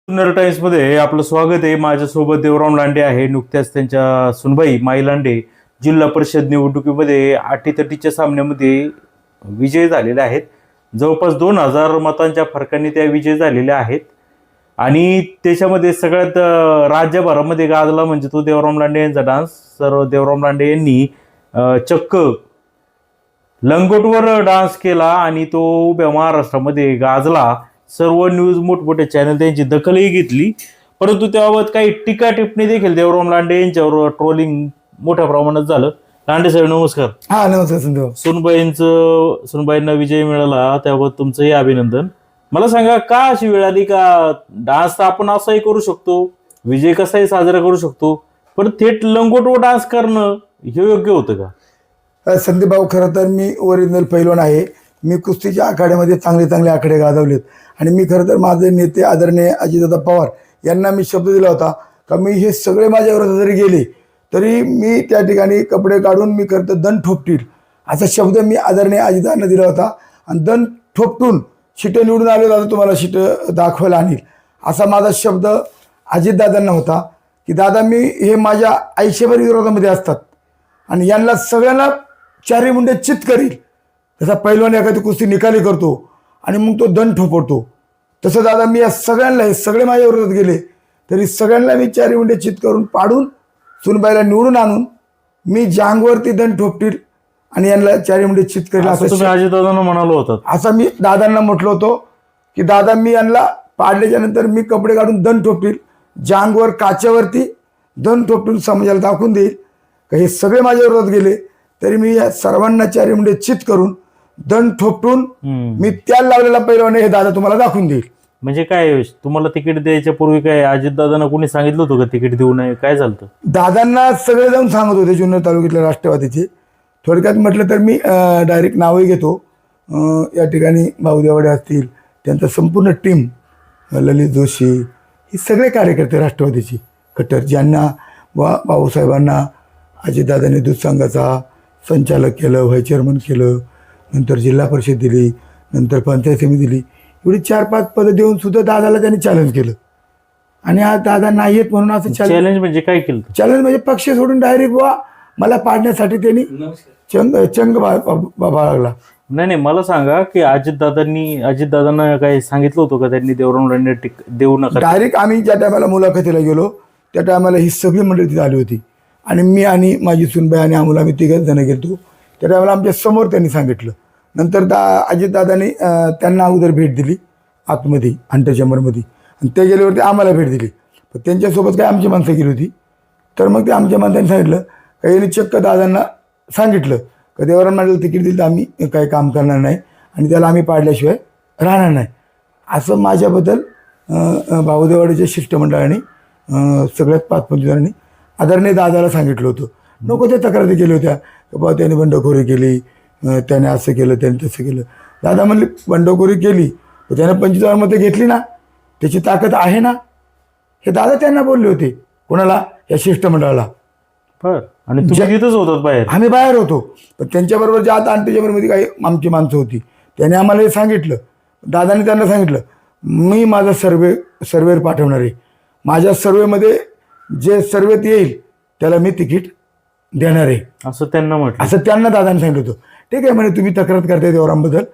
Junnar times मध्ये आपलं स्वागत आहे. माझ्यासोबत देवराम लांडे आहे. नुकत्याच त्यांच्या सुनबाई माई लांडे जिल्हा परिषद निवडणुकीमध्ये अटीतटीच्या सामन्यामध्ये विजयी झालेल्या आहेत. जवळपास 2000 मतांच्या फरकाने त्या विजयी झालेल्या आहेत आणि त्याच्यामध्ये सगळ्यात राज्यभरामध्ये गाजला म्हणजे तो देवराम लांडे यांचा डान्स. तर देवराम लांडे यांनी चक्क लंगोटवर डान्स केला आणि तो उभ्या महाराष्ट्रामध्ये गाजला. सर्व न्यूज मोठमोठे चॅनल त्यांची दखलही घेतली, परंतु त्याबाबत काही टीका टिप्पणी देखील देवराम लांडे यांच्यावर ट्रोलिंग मोठ्या प्रमाणात झालं. लांडे साहेब नमस्कार. हा नमस्कार संदेव. सुनबाईंना विजय मिळाला त्याबाबत तुमचंही अभिनंदन. मला सांगा, का अशी वेळ आली का डान्स तर आपण असाही करू शकतो, विजय कसाही साजरा करू शकतो, पण थेट लंगोटवर डान्स करणं हे योग्य होतं का? संदीप भाऊ, खरं तर मी ओरिजिनल पैलवान आहे. मी कुस्तीच्या आखाड्यामध्ये चांगले चांगले आखाडे गाजवलेत आणि मी खरं तर माझे नेते आदरणीय अजितदादा पवार यांना मी शब्द दिला होता का मी हे सगळे माझ्या विरोधात जरी गेले तरी मी त्या ठिकाणी कपडे काढून मी खरं तर दंड ठोपतील असा शब्द मी आदरणीय अजितदादांना दिला होता. आणि दंड ठोपटून शिटं निवडून आले दादा, तुम्हाला शिटं दाखवायला आणील असा माझा शब्द अजितदादांना होता की दादा मी हे माझ्या आयुष्यभर विरोधामध्ये असतात आणि यांना सगळ्यांना चारी मुंडे चित करील. तसा पैलवान एखादी कुस्ती निकाली करतो आणि मग तो दंड ठोपवतो, तसं दादा मी या सगळ्यांना, हे सगळे माझ्या विरोधात गेले तरी सगळ्यांना मी चारी मुंडे चित करून पाडून सुनबाईला निवडून आणून मी जांगवरती दंड ठोपतील आणि यांना चारी मुंडे चित करेल असं तुम्ही अजितदादांना म्हणालो होतात. असं मी दादांना म्हटलं होतो की दादा मी यांना पाडल्याच्या नंतर मी कपडे काढून दंड ठोपतील, जांगवर काच्यावरती दंड ठोपतील, समाजाला दाखवून देईल का हे सगळे माझ्या विरोधात गेले तरी मी या सर्वांना चारी मुंडे चित करून दंड ठोपटून मी त्याला लावलेला पैलवान हे दादा तुम्हाला दाखवून देईल. म्हणजे काय, तुम्हाला तिकीट द्यायच्या पूर्वी काय अजितदादांना कोणी सांगितलं होतं का तिकीट देऊ नये? काय झालं? दादांना सगळे जाऊन सांगत होते जुन्नर तालुक्यातल्या राष्ट्रवादीचे. थोडक्यात म्हटलं तर मी डायरेक्ट नावही घेतो. या ठिकाणी भाऊदेवाडे असतील, त्यांचा संपूर्ण टीम, ललित जोशी, हे सगळे कार्यकर्ते राष्ट्रवादीचे कट्टर, ज्यांना भाऊसाहेबांना अजितदादांनी दूध संघाचा संचालक केलं, व्हाईस चेअरमन केलं, नंतर जिल्हा परिषद दिली, नंतर पंचायत समिती दिली, एवढी 4-5 पदं देऊन सुद्धा दादाला त्यांनी चॅलेंज केलं. आणि आज दादा नाही येत म्हणून असं चॅलेंज म्हणजे काय केलं? चॅलेंज म्हणजे पक्ष सोडून डायरेक्ट मला पाडण्यासाठी त्यांनी चंग बाळगला. नाही, मला सांगा की अजितदादांना काही सांगितलं होतं का त्यांनी देवराम लांडे देऊ नका? डायरेक्ट आम्ही ज्या टायमाला मुलाखतीला गेलो त्या टायमाला ही सगळी मंडळी तिथे आली होती आणि मी आणि माझी सुनबाई आणि आम्हाला आम्ही 3 जण गेलो. त्या टायमाला आमच्या समोर त्यांनी सांगितलं. नंतर अजितदादांनी त्यांना अगोदर भेट दिली आतमध्ये अंतचेंबरमध्ये आणि ते गेल्यावरती आम्हाला भेट दिली. पण त्यांच्यासोबत काही आमची माणसं गेली होती. तर मग ते आमच्या माणसांनी सांगितलं का यांनी चक्क दादांना सांगितलं का देवराम लांडेला तिकीट दिलं तर आम्ही काही काम करणार नाही आणि त्याला आम्ही पाडल्याशिवाय राहणार नाही, असं माझ्याबद्दल भाऊदेवाडीच्या शिष्टमंडळाने सगळ्यात 5-25 जणांनी आदरणीय दादाला सांगितलं होतं. नको त्या तक्रारी केल्या होत्या की बाबा त्याने बंडखोरी केली, त्याने असं केलं, त्याने तसं केलं. दादा म्हणले बंडखोरी केली तर त्याने 25,000 मतं घेतली ना, त्याची ताकद आहे ना, हे दादा त्यांना बोलले होते. कोणाला? या शिष्टमंडळाला. आणि तुम्ही तिथंच होतात बाहेर? आम्ही बाहेर होतो. पण त्यांच्याबरोबर ज्या आता अंतचेंबरमध्ये काही आमची माणसं होती त्याने आम्हाला हे सांगितलं. दादाने त्यांना सांगितलं मी माझा सर्वेवर पाठवणार आहे, माझ्या सर्वेमध्ये जे सर्वेत येईल त्याला मी तिकीट देणार आहे, असं त्यांना म्हटलं. असं त्यांना दादाने सांगितलं होतं. ठीक आहे म्हणे, तुम्ही तक्रार करताय देवरामबद्दल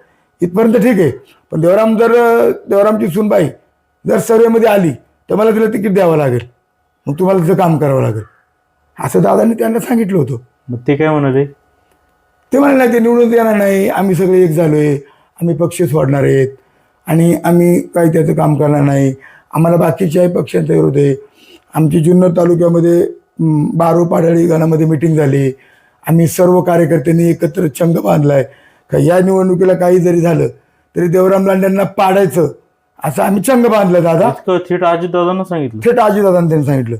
इथपर्यंत ठीक आहे, पण देवरामची सुनबाई जर सर्वेमध्ये आली तर मला तिला तिकीट द्यावं लागेल, मग तुम्हाला तिचं काम करावं लागेल, असं दादांनी त्यांना सांगितलं होतं. मग ते काय म्हणाले? ते म्हणाले नाही, ते निवडून येणार नाही, आम्ही सगळे एक झालो आहे, आम्ही पक्ष सोडणार आहेत आणि आम्ही काही त्याचं काम करणार नाही, आम्हाला बाकीच्याही पक्षांचा विरोध आहे. आमची जुन्नर तालुक्यामध्ये बारो पाडाळी गणामध्ये मिटिंग झाली. आम्ही सर्व कार्यकर्त्यांनी एकत्र चंग बांधला आहे का या निवडणुकीला काही जरी झालं तरी देवराम लांडेंना पाडायचं, असं आम्ही चंग बांधलं. दादा थेट अजितदादांना सांगितलं? थेट अजितदादांनी त्यांनी सांगितलं.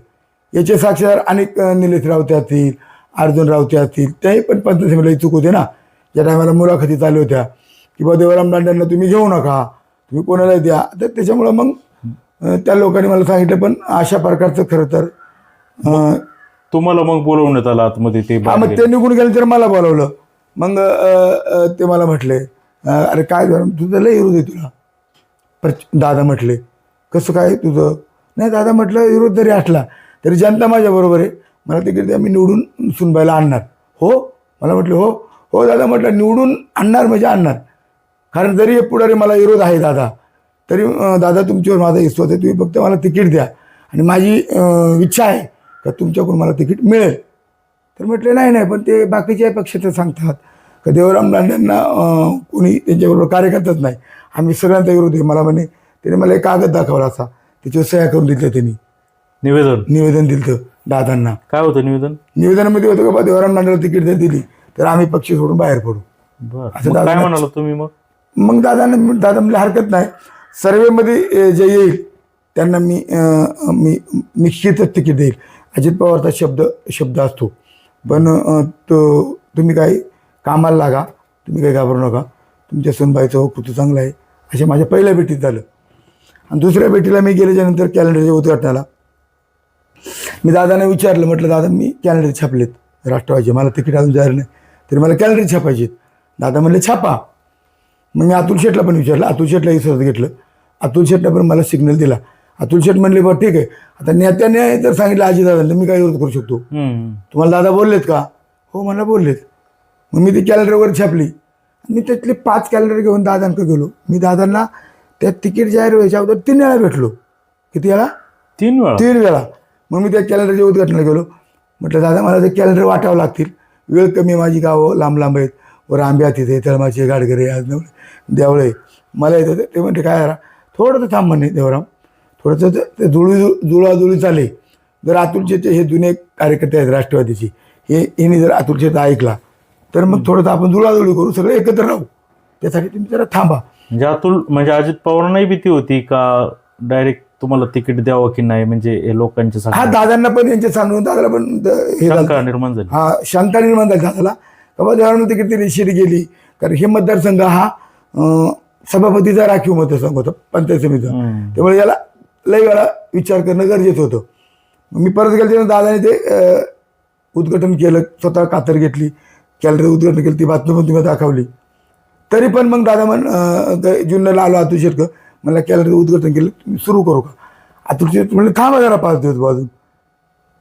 याचे साक्षीदार अनेक निलेश रावते असतील, अर्जुन रावते असतील, त्याही पण पंचायत समितीला चूक होते ना. ज्या टायमाला मुलाखती चालू होत्या की बा देवराम लांडेंना तुम्ही घेऊ नका, तुम्ही कोणाला द्या, तर त्याच्यामुळं मग त्या लोकांनी मला सांगितलं. पण अशा प्रकारचं खरं तर तुम्हाला मग बोलवण्यात आलं आतमध्ये? ते मग ते निघून गेल्यानंतर मला बोलावलं. मग ते मला म्हटले अरे काय झालं तुझं लय विरोध आहे तुला. दादा म्हटले कसं काय तुझं? नाही दादा म्हटलं, विरोध जरी असला तरी जनता माझ्याबरोबर आहे, मला तिकीट द्या, मी निवडून सुनबाईला आणणार. हो, मला म्हटलं हो हो दादा, म्हटलं निवडून आणणार म्हणजे आणणार, कारण जरी हे पुढारी मला विरोध आहे दादा, तरी दादा तुमच्यावर माझा विश्वास आहे, तुम्ही फक्त मला तिकीट द्या आणि माझी इच्छा आहे का तुमच्याकडून मला तिकीट मिळेल. तर म्हटलं नाही नाही, पण ते बाकीच्या पक्षाचं सांगतात का देवराम लांडेंना कोणी त्यांच्याबरोबर कार्यकर्ताच नाही, आम्ही सगळ्यांचा विरोध आहे. मला म्हणे, त्याने मला एक कागद दाखवला असा, त्याच्यावर सह्या करून दिल्या, त्यांनी निवेदन दिलं दादांना. काय होतं निवेदनामध्ये होतं का बा देवराम लांडेला तिकीट जर दिली तर आम्ही पक्ष सोडून बाहेर पडू. असं काय म्हणाला तुम्ही? मग दादा म्हणजे हरकत नाही, सर्वेमध्ये जे येईल त्यांना मी निश्चितच तिकीट देईल. अजित पवारचा शब्द असतो, पण तुम्ही काही कामाला लागा, तुम्ही काही घाबरू नका, तुमच्या सुनबाईचं वक्तृत्व चांगलं आहे, असे माझ्या पहिल्या भेटीत झालं. आणि दुसऱ्या भेटीला मी गेल्याच्यानंतर कॅलेंडरच्या उद्घाटनाला मी दादाने विचारलं, म्हटलं दादा मी कॅलेंडर छापलेत राष्ट्रवादीचे, मला तिकीट अजून जाहीर नाही, तरी मला कॅलेंडर छापायचे. दादा म्हणले छापा. मग मी अतुल शेठला पण विचारलं, अतुल शेठला विश्वास घेतलं, अतुल शेठला पण मला सिग्नल दिला. अतुल शेठ म्हणले बरं ठीक आहे, आता नेत्याने जर सांगितलं अजितदादा तर मी काय विरोध करू शकतो, तुम्हाला दादा बोललेत का? हो मला बोललेत. मग मी ती कॅलेंडर वगैरे छापली, मी त्यातले 5 कॅलेंडर घेऊन दादांकडे गेलो. मी दादांना त्या तिकीट जाहीर व्हायच्या अगोदर 3 वेळा भेटलो. किती वेळा? 3 वेळा. मग मी त्या कॅलेंडरच्या उद्घाटनाला गेलो, म्हटलं दादा मला ते कॅलेंडर वाटावं लागतील, वेळ कमी, माझी गावं लांब लांब आहेत, वर आंब्या तिथे तळमाचे गाडगरे आज देवळे मला येतं. ते म्हणते काय करा, थोडंसं थांब म्हणे देवराम, थोडंसं ते जुळाजुळी चाले. जर अतुल शेठ हे जुने कार्यकर्ते आहेत राष्ट्रवादीची, यांनी जर अतुल शेठ ऐकला तर मग थोडंसं आपण जुळाजुळी करू, सगळे एकत्र राहू, त्यासाठी तुम्ही जरा थांबा. म्हणजे अजित पवारांनाही भीती होती का डायरेक्ट तुम्हाला तिकीट द्यावं की नाही, म्हणजे हे लोकांच्या हा दादांना पण यांचे सांगून दादाला पण हे निर्माण झाली. हा शंका निर्माण झाली दादाला, बाबा देवराम तिकीट ती शीट गेली, कारण हे मतदारसंघ हा सभापतीचा राखीव मतदारसंघ होता पंचायत समितीचा, त्यामुळे याला लई वेळा विचार करणं गरजेचं होतं. मी परत गेलो तेव्हा दादाने ते उद्घाटन केलं, स्वतः कातर घेतली, कॅलेंडर उद्घाटन केलं, ती बातमी पण तुम्ही दाखवली. तरी पण मग दादा जुन्नरला आलो अतुल शेठ, मला कॅलेंडर उद्घाटन केलं, तुम्ही सुरू करू का? अतुल शेठ म्हणले थांबा जरा 5 दिवस, बाजून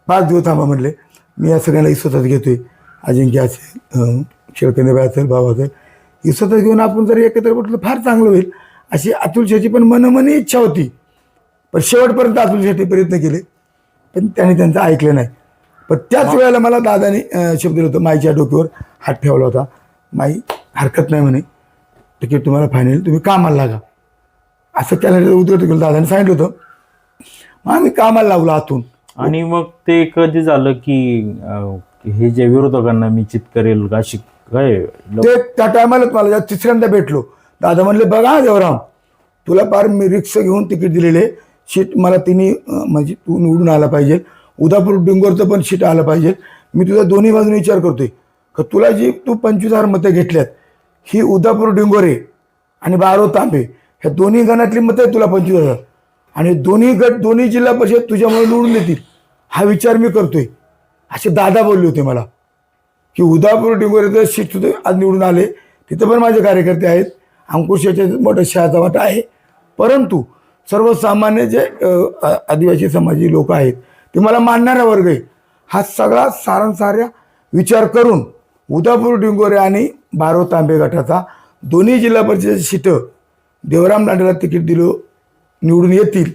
5 दिवस थांबा म्हटले. मी या सगळ्यांना विश्वासात घेतोय, अजिंक्य असेल, शेळकंदेबाई असेल, भाऊ असेल, विश्वासात घेऊन आपण जर एकत्र म्हटलं फार चांगलं होईल, अशी अतुल शेठची पण मनोमनी इच्छा होती. पण शेवटपर्यंत अतुल शेठने प्रयत्न केले, पण त्याने त्यांचं ऐकलं नाही. पण त्याच वेळेला मला दादाने शब्द दिला होता, माईच्या डोक्यावर हात ठेवला होता, माई हरकत नाही म्हणे, तिकीट तुम्हाला फायनल, तुम्ही कामाला लागा, असं कॅलेंडर उद्घाटन केलं दादाने सांगितलं होतं. मग आम्ही कामाला लागलो आतून. आणि मग ते कधी झालं की हे जे विरोधकांना मी चित करेल अशी काय? ते त्या टायमालाच मला 3ऱ्यांदा भेटलो. दादा म्हणले बघा देवराम, तुला फार मी रिक्षा घेऊन तिकीट दिलेले, सीट मला तिन्ही म्हणजे तू निवडून आला पाहिजे, उदापूर डिंगोरचं पण सीट आलं पाहिजे, मी तुझा दोन्ही बाजूने विचार करतोय का तुला जी तू 25,000 मतं घेतल्यात, ही उदापूर डिंगोरे आणि बारो तांबे ह्या दोन्ही गणातली मतं आहेत तुला 25,000, आणि दोन्ही गट दोन्ही जिल्हा परिषद तुझ्यामुळे निवडून देतील, हा विचार मी करतोय, असे दादा बोलले होते मला. की उदापूर डिंगोरेचं सीट सुद्धा आज निवडून आले, तिथं पण माझे कार्यकर्ते आहेत, अंकुश याच्या मोठा शहाचा वाटा आहे. परंतु सर्वसामान्य जे आदिवासी समाजी लोक आहेत ते मला मानणारा वर्ग आहे. हा सगळा सारांसाऱ्या विचार करून उदापूर डिंगोरे आणि बारो तांबे गटाचा दोन्ही जिल्हा परिषदेची सीटं देवराम लांडेला तिकीट दिलं निवडून येतील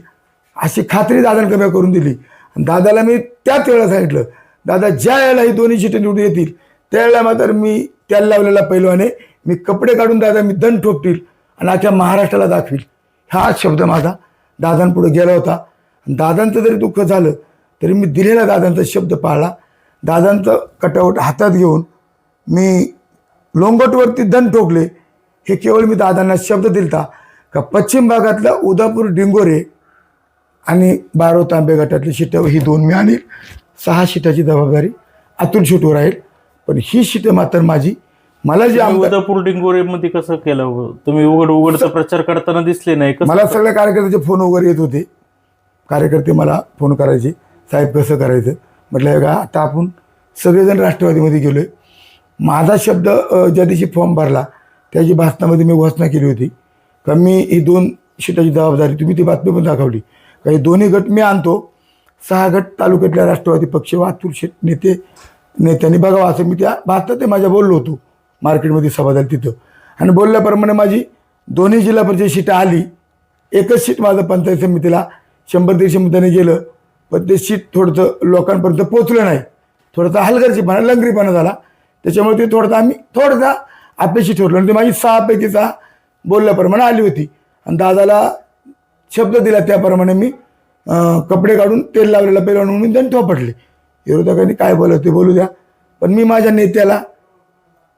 अशी खात्री दादाने कमी करून दिली. आणि दादाला मी त्याच वेळेला सांगितलं, दादा ज्या वेळेला ही दोन्ही सीटं निवडून येतील त्यावेळेला मात्र मी त्याला लावलेला पैलवाने, मी कपडे काढून दादा मी दंड ठोकतील आणि अख्ख्या महाराष्ट्राला दाखवील, हा शब्द माझा दादांपुढे गेला होता. दादांचं जरी दुःख झालं तरी मी दिलेला दादांचा शब्द पाळला. दादांचं कटआउट हातात घेऊन मी लोंगोटवरती दंड ठोकले. हे केवळ मी दादांना शब्द दिलता का पश्चिम भागातला उदापूर डिंगोरे आणि बारो तांबे गटातली सीटं ही 2 मी आणील, 6 सीटाची जबाबदारी अतुल शेठवर राहील, पण ही सीटं मात्र माझी. मला जे उदापूर डिंगोरे मध्ये कसं केलं तुम्ही? उघडचा प्रचार करताना दिसले नाही? मला सगळ्या कार्यकर्त्याचे फोन वगैरे येत होते, कार्यकर्ते मला फोन करायचे, साहेब कसं करायचं. म्हटलं हे का आता आपण सगळेजण राष्ट्रवादीमध्ये गेलोय. माझा शब्द ज्या दिवशी फॉर्म भरला त्याची भाषणामध्ये मी घोषणा केली होती का मी ही 2 शीटाची जबाबदारी, तुम्ही ती बातमी पण दाखवली, काही दोन्ही गट मी आणतो, 6 गट तालुक्यातल्या राष्ट्रवादी पक्ष व अतुल शेट नेत्यांनी बघावं असं मी त्या भारतात माझ्या बोललो होतो. मार्केटमध्ये सभा झाली तिथं, आणि बोलल्याप्रमाणे माझी दोन्ही जिल्हा परिषद शीट आली. एकच शीट माझं पंचायत समितीला 100-150 मतांनी गेलं, पण ते शीट थोडंसं लोकांपर्यंत पोचलं नाही. थोडासा हलगर्जीपणा, लंगरीपणा झाला. त्याच्यामुळे ते आम्ही थोडासा अपेक्षित ठरलो, आणि ते माझी 6 पैकी 6 बोलल्याप्रमाणे आली होती. आणि दादाला शब्द दिला त्याप्रमाणे मी कपडे काढून तेल लावलेला पेरवून म्हणून त्यांनी थोपटले. विरोधकांनी काय बोलत ते बोलू द्या, पण मी माझ्या नेत्याला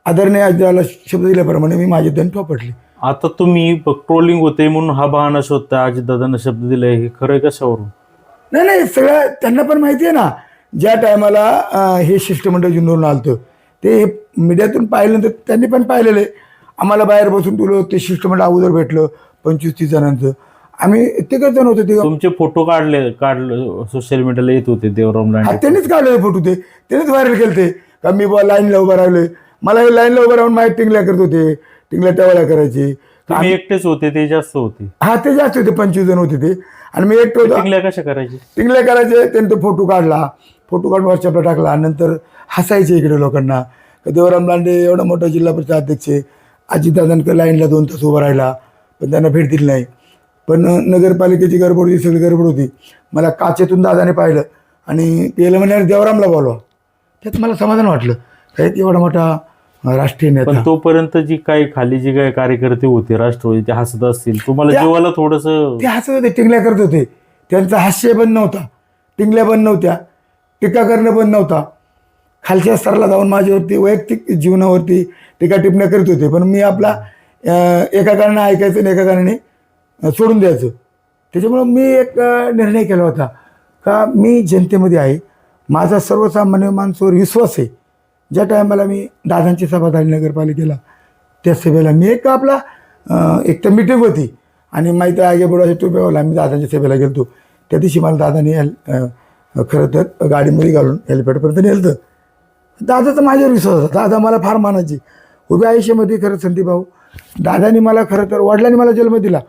आदरणीय अजितदादाला शब्द दिल्याप्रमाणे मी माझे दंड थोपटले. आता तुम्ही ट्रोलिंग होते म्हणून हा बहाणा शोधता, अजितदादांना शब्द दिलाय, हे खरं आहे कशावरून? नाही, सगळं त्यांना पण माहिती आहे ना. ज्या टायमाला हे शिष्टमंडळ जुन्नरून आलतं, ते मीडियातून पाहिल्यानंतर त्यांनी पण पाहिलेलं आहे. आम्हाला बाहेर बसून तुला ते शिष्टमंडळ अगोदर भेटलं 25-30 जणांचं. आम्ही ते जण होते, ते तुमचे फोटो काढले सोशल मीडियाला येत होते देवराम लांडे. त्यांनीच काढले फोटो, त्यांनीच व्हायरल केले का मी बुवा लाईनला उभं राहिलोय. मला हे लाईनला उभं राहून माझ्या टिंगल्या करत होते, टिंगल्या टवाळ्या करायची. तुम्ही एकटेच होते, ते जास्त होते? हा, ते जास्त होते, 25 जण होते ते, आणि मी एकटो होतो. टिंगल्या कशा करायची? टिंगल्या करायचे. त्यांनी तो फोटो काढला, फोटो काढून व्हॉट्सअपला टाकला. नंतर हसायचे इकडे लोकांना, देवराम लांडे एवढा मोठा जिल्हा परिषद अध्यक्ष, अजितदादांकडे लाईनला 2 तास उभा राहिला, पण त्यांना भेट दिली नाही. पण नगरपालिकेची गडबड होती, सगळी गडबड होती. मला काचेतून दादाने पाहिलं आणि गेलं म्हणजे देवरामला बोलवा. त्यात मला समाधान वाटलं, काही एवढा मोठा राष्ट्रीय नेता. पण तोपर्यंत जी काही खाली जी काही कार्यकर्ते होते राष्ट्रवादी, ते हसत असतील, तुम्हाला जीवाला थोडस? ते हसत होते, टिंगल्या करत होते. त्यांचा हास्य बंद नव्हता, टिंगल्या बंद नव्हत्या, टीका करणं बंद नव्हता. खालच्या स्तराला जाऊन माझ्यावरती वैयक्तिक जीवनावरती टीका टिप्पण्या करीत होते. पण मी आपला एका कारणाने ऐकायचं आणि एका कारणाने सोडून द्यायचं. त्याच्यामुळं मी एक निर्णय केला होता का मी जनतेमध्ये आहे, माझा सर्वसामान्य माणसावर विश्वास आहे. ज्या टायमाला मी दादांची सभा झाली नगरपालिकेला, त्या सभेला मी एक आपला एक तर मीटिंग होती, आणि माहिती आहे बुडाच्या टोप्यावाला आम्ही दादांच्या सभेला गेलो. त्या दिवशी मला दादाने खरं तर गाडीमध्ये घालून हेलिपॅडपर्यंत नेलं होतं. दादाचा माझ्यावर विश्वास होता. दादा मला फार मानायची. उभ्या आयुष्यामध्ये खरं संदीप भाऊ, दादानी मला खरं तर, वडिलांनी मला जन्म दिला.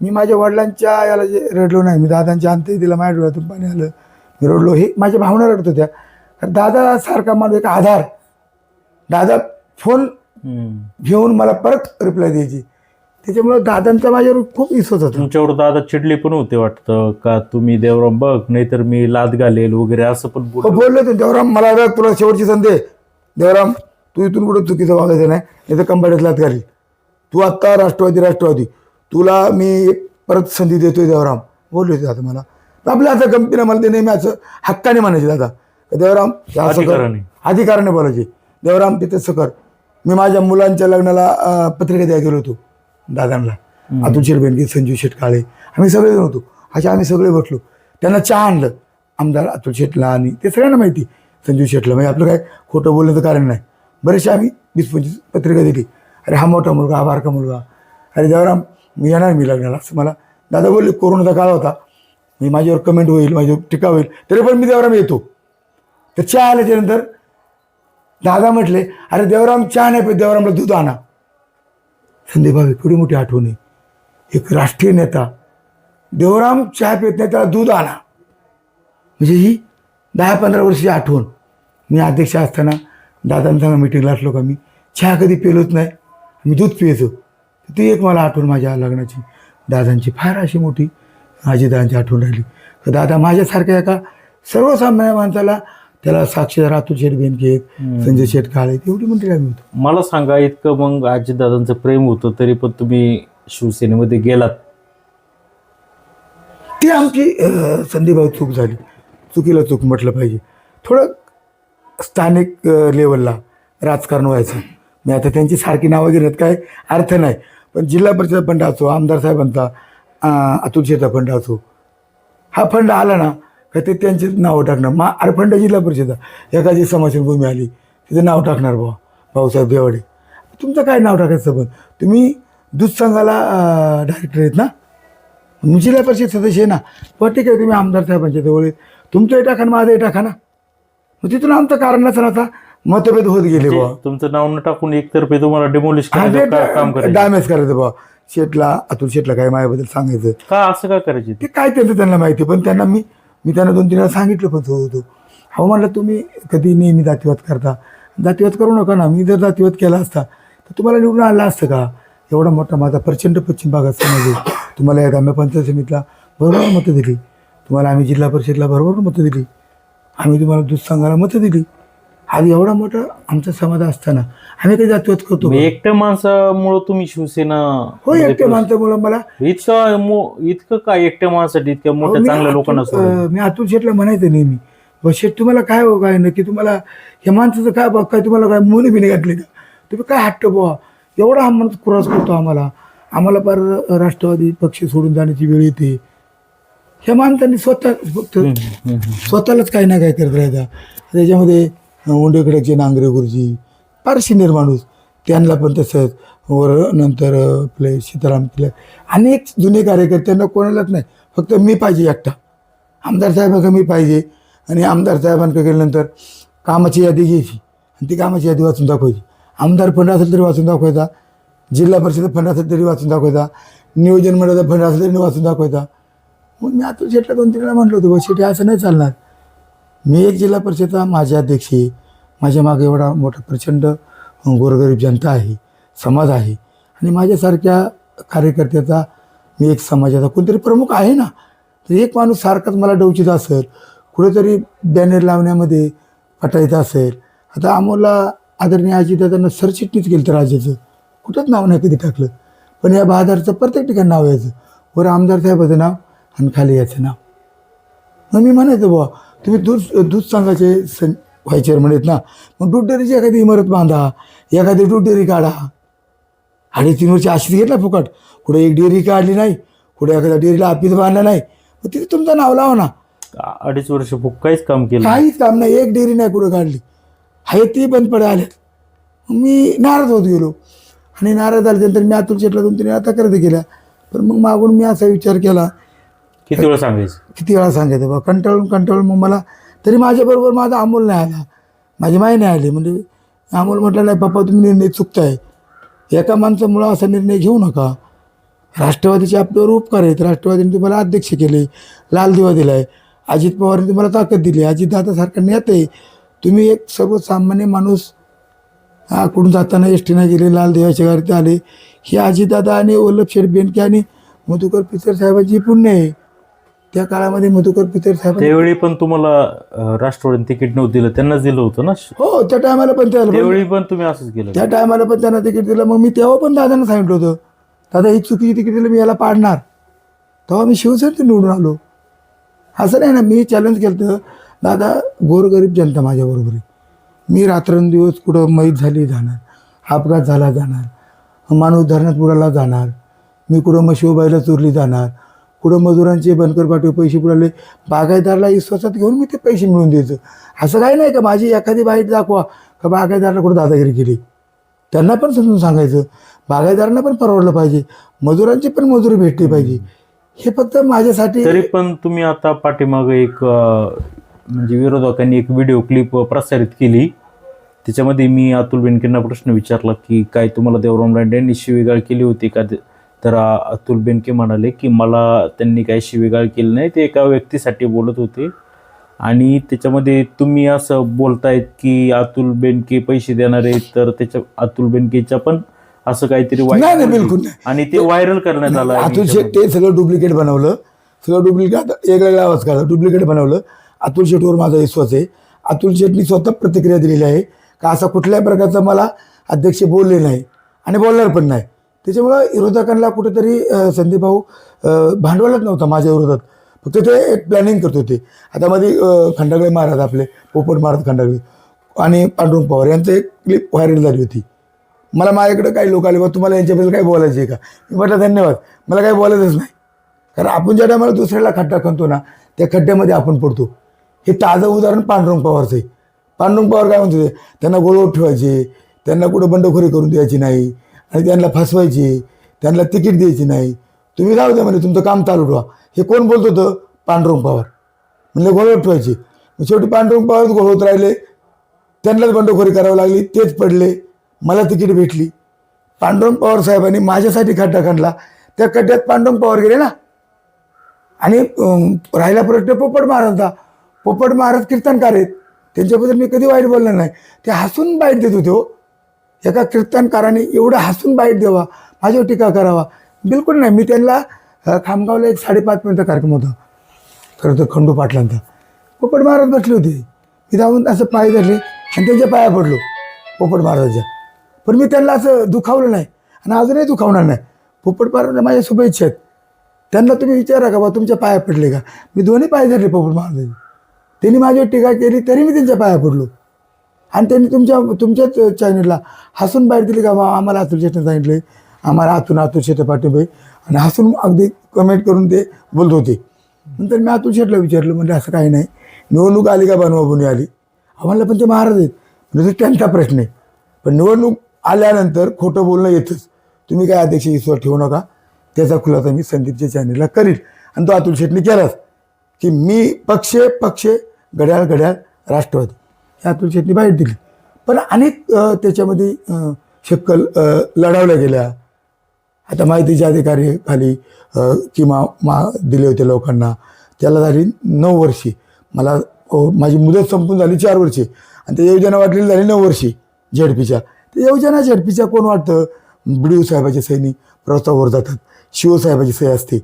मी माझ्या वडिलांच्या याला जे रडलो नाही, मी दादांच्या अंतही दिला, माझ्या डोळ्यातून पाणी आलं, मी रडलो. हे माझ्या भावना रडत होत्या. दादा सारखा माणूस, एक आधार. दादा फोन घेऊन मला परत रिप्लाय द्यायची. त्याच्यामुळं दादांचा माझ्यावर खूप विश्वास होता. तुमच्यावर दादा चिडले पण होते वाटतं का, तुम्ही देवराम बघ नाहीतर मी लाद घालेल वगैरे, असं पण बोललो होतो. देवराम मला तुला शेवटची संधी आहे, देवराम तू इथून कुठं चुकीचं वागायचं नाही तर कंबाडीत लाद घालील. तू आत्ता राष्ट्रवादी, तुला मी परत संधी देतोय देवराम, बोलले होते दादा मला. आपलं आता गमतीनं मला ते नेहमी असं हक्काने म्हणायचे दादा, देवराम अधिकाराने बोलायचे, देवराम तिथंच कर. मी माझ्या मुलांच्या लग्नाला पत्रिका द्यायला गेलो होतो दादांना, अतुल शेठ बेनके, संजीव शेठ काळे, आम्ही सगळे होतो. अशा आम्ही सगळे बसलो. त्यांना चहा आणलं आमदार अतुल शेठला, आणि ते सगळ्यांना माहिती संजीव शेठला, म्हणजे आपलं काय खोटं बोलण्याचं कारण नाही. बरेचसे आम्ही 20-25 पत्रिका दिली. अरे हा मोठा मुलगा, हा बारका मुलगा, अरे देवराम मी येणार मी लग्नाला, असं मला दादा बोलले. कोरोनाचा काळ होता, मी माझ्यावर कमेंट होईल, माझ्यावर टीका होईल, तरी पण मी देवराम येतो. तर चहा आल्याच्यानंतर दादा म्हटले, अरे देवराम चहा नाही पण देवरामला दूध आणा. संदीप भाऊ थोडी मोठी आठवण आहे, एक राष्ट्रीय नेता देवराम चहा पित नाही, त्याला दूध आणा. म्हणजे ही 10-15 वर्षाची आठवण. मी अध्यक्ष असताना दादांना मिटिंगला असलो का, मी चहा कधी पिलोच नाही, मी दूध पियचो. ती एक मला आठवण माझ्या लग्नाची दादांची फार अशी मोठी अजितदादांची आठवण राहिली. तर दादा माझ्यासारख्या एका सर्वसामान्य माणसाला, त्याला साक्षीदार अतुल शेठ बेनके, संजय शेठ काळे, एवढी मंडळी आम्ही होतो. मला सांगा, इतकं मग अजितदादांचं प्रेम होतं तरी पण तुम्ही शिवसेनेमध्ये गेलात? ती आमची संदीप भाऊ चूक झाली, चुकीला चूक म्हटलं पाहिजे. थोडं स्थानिक लेवलला राजकारण व्हायचं. मी आता त्यांची सारखी नावं घेण्यात काय अर्थ नाही, पण जिल्हा परिषद फंड असो, आमदार साहेबांचा अतुल शेठचा फंड असो, हा फंड आला ना का ते त्यांचे नावं टाकणार. अरे फंड जिल्हा परिषद, एखादी स्मशानभूमी आली तिचं नाव टाकणार बुवा भाऊसाहेब देवाडे. तुमचं काय नाव टाकायचं? पण तुम्ही दूध संघाला डायरेक्टर आहेत ना, मी जिल्हा परिषद सदस्य आहे ना, पण ठीक आहे तुम्ही आमदार साहेबांच्या जवळ, तुमचंही टाका ना माझंही टाका ना. मग तिथून आमचं कारणच आता मतभेद होत गेले बुवा. तुमचं नाव न टाकून एकतर्फे तुम्हाला डेमोलिश काम करायचं, डॅमेज करायचं बुवा. अतुल शेटला काय माझ्याबद्दल सांगायचं, का असं का करायचे ते काय त्यांचं त्यांना माहिती. पण त्यांना मी त्यांना 2-3 वेळा सांगितलं पण होतो. हो म्हणलं, तुम्ही कधी नेहमी जातीवाद करता, जातीवाद करू नका ना. मी जर जातीवाद केला असता तर तुम्हाला निवडून आला असतं का? एवढा मोठा माझा प्रचंड पश्चिम भागात समाज आहे. तुम्हाला या ग्रामपंचायत समितीला बरोबर मतं दिली, तुम्हाला आम्ही जिल्हा परिषदला बरोबर मतं दिली, आम्ही तुम्हाला दूध संघाला मतं दिली. आज एवढा मोठा आमचा समाज असताना आम्ही काही जातीवाद करतो का? एकट्या माणसामुळे तुम्ही शिवसेना हो, एकट्या माणसामुळं मला इतकं काय एकट्या माणसासाठी इतक्या मोठ्या चांगल्या लोकांना सोडलं? मी अतुल शेटला म्हणायचं नेहमी, शेट तुम्हाला काय हो काय नक्की, तुम्हाला हे माणसाचं काय बघ, काय तुम्हाला काय मुली बिने घातली का, तुम्ही काय हट्ट बुवा, एवढा हा माणूस कुरास करतो आम्हाला फार राष्ट्रवादी पक्ष सोडून जाण्याची वेळ येते. ह्या माणसांनी फक्त स्वतःलाच काही ना काय करत राहायचा. त्याच्यामध्ये उंडेखड्याचे नांगरे गुरुजी फार सिनियर माणूस, त्यांना पण तसंच. वर नंतर आपले सीताराम तिला अनेक जुने कार्यकर्त्यांना कोणालाच नाही, फक्त मी पाहिजे एकटा, आमदार साहेबांना मी पाहिजे. आणि आमदार साहेबांकडे गेल्यानंतर कामाची यादी घ्यायची आणि ती कामाची यादी वाचून दाखवायची. आमदार फंड असेल तरी वाचून दाखवायचा, जिल्हा परिषद फंड असेल तरी वाचून दाखवायचा, नियोजन मंडळाचा फंड असेल तरी वाचून दाखवायचा. मग मी अतुल शेटला 2-3 वेळा म्हटलं होतं, शेटी असं नाही चालणार. मी एक जिल्हा परिषदचा माझे अध्यक्ष आहे, माझ्या मागे एवढा मोठा प्रचंड गोरगरीब जनता आहे, समाज आहे, आणि माझ्यासारख्या कार्यकर्त्याचा मी एक समाजाचा कोणतरी प्रमुख आहे ना. तर एक माणूस सारखाच मला डवचित असेल, कुठेतरी बॅनर लावण्यामध्ये पटायचं असेल. आता अमोलला आदरणीय अजितदादांना सरचिटणीच केलं तर राज्याचं कुठंच नाव नाही कधी टाकलं, पण या बहादरचं प्रत्येक ठिकाणी नाव यायचं, वर आमदार साहेबाचं नाव आणि खाली याचं नाव. मग मी म्हणायचं बुवा, तुम्ही दूध संघाचे व्हाईस चेअरमन आहेत ना, मग दूध डेअरीची एखादी इमारत बांधा, एखादी दूध डेअरी काढा. 3.5 वर्ष अशीच घेतला फुकट, कुठे एक डेअरी काढली नाही, कुठे एखाद्या डेअरीला ऑफिस बांधलं नाही, मग तिथे तुमचं नाव लावा ना. 2.5 वर्ष काहीच काम केलं काहीच काम नाही, एक डेअरी नाही कुठं काढली, आहे ती बंद पडे आल्यात. मी नाराज होत गेलो, आणि नाराज झाल्यानंतर मी अतुल शेटला 2-3 वेळा तक्रारी केल्या. पण मग मागून मी असा विचार केला, किती वेळा सांगायचं, किती वेळा सांगायचं बा, कंटाळून मग मला तरी माझ्याबरोबर माझा अमोल नाही आला, माझी माय नाही आली. म्हणजे अमोल म्हटलं, नाही पप्पा तुम्ही निर्णय चुकताय, एका माणसामुळं असा निर्णय घेऊ नका. राष्ट्रवादीचे आपल्यावर उपकार आहेत, राष्ट्रवादीने तुम्हाला अध्यक्ष केले, लाल दिवा दिला आहे, अजित पवारने तुम्हाला ताकद दिली, अजितदादा नेते आहे, तुम्ही एक सर्वसामान्य माणूस कुठून जाताना एस टीनं गेले, लाल दिव्याच्या गाडीत आले, हे अजितदादा आणि वल्लभशेठ बेनके आणि मधुकर पिचर साहेबांची पुण्य आहे. त्या काळामध्ये मधुकर पिचर साहेब त्यावेळी पण तुम्हाला राष्ट्रवादी तिकीट नव्हतं दिलं, त्यांनाच दिलं होतं ना. हो, त्या टायमाला पण त्यावेळी पण तुम्ही असंच केलं. त्या टायमाला पण त्यांना तिकीट दिलं. मग मी तेव्हा पण दादांना सांगितलं होतं, दादा ही चुकीची तिकीट दिलं, मी याला पाडणार. तेव्हा मी शिवसेनेत निवडून आलो. असं नाही ना, मी चॅलेंज केलं होतं, दादा गोरगरीब जनता माझ्याबरोबर आहे, मी रात्रंदिवस कुठं मैत झाली जाणार, अपघात झाला जाणार, माणूस धरणात बुडाला जाणार, मी कुठं मशिवबाईला चोरली जाणार, कुठं मजुरांचे बनकर पाठवे पैसे बुडाले, बागायतदारला विश्वासात घेऊन मी ते पैसे मिळवून द्यायचं. असं काही नाही का माझी एखादी बाईट दाखवा का बागायतदारला कुठं दादागिरी केली, त्यांना पण समजून सांगायचं, बागायतदारांना पण परवडलं पाहिजे, मजुरांची पण मजुरी भेटली पाहिजे. हे फक्त माझ्यासाठी. तरी पण तुम्ही आता पाठीमागे एक म्हणजे विरोधकांनी एक व्हिडिओ क्लिप प्रसारित केली, त्याच्यामध्ये मी अतुल बेनकेंना प्रश्न विचारला की काय तुम्हाला देवराम लांडे यांनी शिवीगाळ केली होती का, तर अतुल बेनके म्हणाले की मला त्यांनी काही शिवीगाळ केली नाही, ते एका व्यक्तीसाठी बोलत होते. आणि त्याच्यामध्ये तुम्ही असं बोलतायत की अतुल बेनके पैसे देणार आहेत, तर त्याच्या अतुल बेनकेच्या पण असं काहीतरी नाही, बिलकुल नाही. आणि ते व्हायरल करण्यात आलं. अतुल शेट ते सगळं डुप्लिकेट बनवलं, सगळं डुप्लिकेट, वेगळा आवाज काढला, डुप्लिकेट बनवलं. अतुल शेटवर माझा विश्वास आहे. अतुल शेटनी स्वतः प्रतिक्रिया दिलेली आहे का असा कुठल्याही प्रकारचा मला अध्यक्ष बोलले नाही आणि बोलणार पण नाही. त्याच्यामुळं विरोधकांना कुठेतरी संदीप भाऊ भांडवलच नव्हता माझ्या विरोधात, फक्त ते एक प्लॅनिंग करत होते. आता मध्ये खंडागळे महाराज आपले पोपट महाराज खंडागळे आणि पांडुरंग पवार यांचं एक क्लिप व्हायरल झाली होती. मला माझ्याकडे काही लोक आले, बा तुम्हाला यांच्याबद्दल काय बोलायचं आहे का, मी म्हटलं धन्यवाद, मला काही बोलायचंच नाही. कारण आपण ज्या टायमाला दुसऱ्याला खड्डा खणतो ना, त्या खड्ड्यामध्ये आपण पडतो. हे ताजं उदाहरण पांडुरंग पवारचं आहे. पांडुरंग पवार काय म्हणतो, त्यांना गोळवत ठेवायचे, त्यांना कुठं बंडखोरी करून द्यायची नाही आणि त्यांना फसवायची, त्यांना तिकीट द्यायची नाही, तुम्ही जाऊ द्या म्हणजे तुमचं काम चालू ठेवा. हे कोण बोलत होतं? पांडुरंग पवार. म्हणजे गोळवत ठेवायची. शेवटी पांडुरंग पवार गोळवत राहिले, त्यांनाच बंडखोरी करावी लागली, तेच पडले, मला तिकीट भेटली. पांडुरंग पवार साहेबांनी माझ्यासाठी खड्डा खणला, त्या खड्ड्यात पांडुरंग पवार गेले ना. आणि राहिला प्रश्न पोपट महाराजचा. पोपट महाराज कीर्तनकार आहेत, त्यांच्याबद्दल मी कधी वाईट बोलणार नाही. ते हसून बाईट देत होते हो. एका कीर्तनकाराने एवढं हसून बाईट द्यावा, माझ्यावर टीका करावा, बिलकुल नाही. मी त्यांना खामगावला एक 5:30 मिनिटं कार्यक्रम होता खरं तर खंडू पाटलांचा. पोपट महाराज बसले होते, मी जाऊन असं पाय धरले आणि त्यांच्या पाया पडलो पोपट महाराजाच्या. पण मी त्यांना असं दुखावलं नाही आणि अजूनही दुखावणार नाही. पोपट महाराज माझ्या शुभेच्छा आहेत, त्यांना तुम्ही विचारा का बा तुमच्या पाया पडले का. मी दोन्ही पाय धरले पोपट महाराजांचे. त्यांनी माझ्यावर टीका केली तरी मी त्यांच्या पाया पडलो. आणि त्यांनी तुमच्याच चॅनलला हसून बाहेर दिली का बा आम्हाला अतुल शेटने सांगितले, आम्हाला अतुल शेट पाठवले, आणि हसून अगदी कमेंट करून ते बोलत होते. नंतर मी अतुल शेटला विचारलं, म्हणजे असं काही नाही, निवडणूक आली का बनवाबुनी आली. आम्हाला पण ते महाराज आहेत, म्हणजे त्यांचा प्रश्न आहे. पण निवडणूक आल्यानंतर खोटं बोलणं येतच. तुम्ही काय अध्यक्ष ईश्वर ठेवू नका, त्याचा खुलासा मी संदीपच्या चॅनलला करील. आणि तो अतुल शेटने केलाच की मी पक्ष घड्याळ राष्ट्रवादी, हे अतुल शेटने बाहेर दिली. पण अनेक त्याच्यामध्ये शक्कल लढवल्या गेल्या. आता माहितीचे अधिकारी खाली किंवा दिले होते लोकांना, त्याला झाली 9 वर्षे. मला माझी मुदत संपून झाली 4 वर्षे, आणि ते योजना वाटलेली झाली 9 वर्षे झेडपीच्या. ते योजना झेडपीच्या कोण वाटतं, BDO साहेबाचे सैनिक प्रस्तावावर जातात, शिवसाहेबाची सही असते.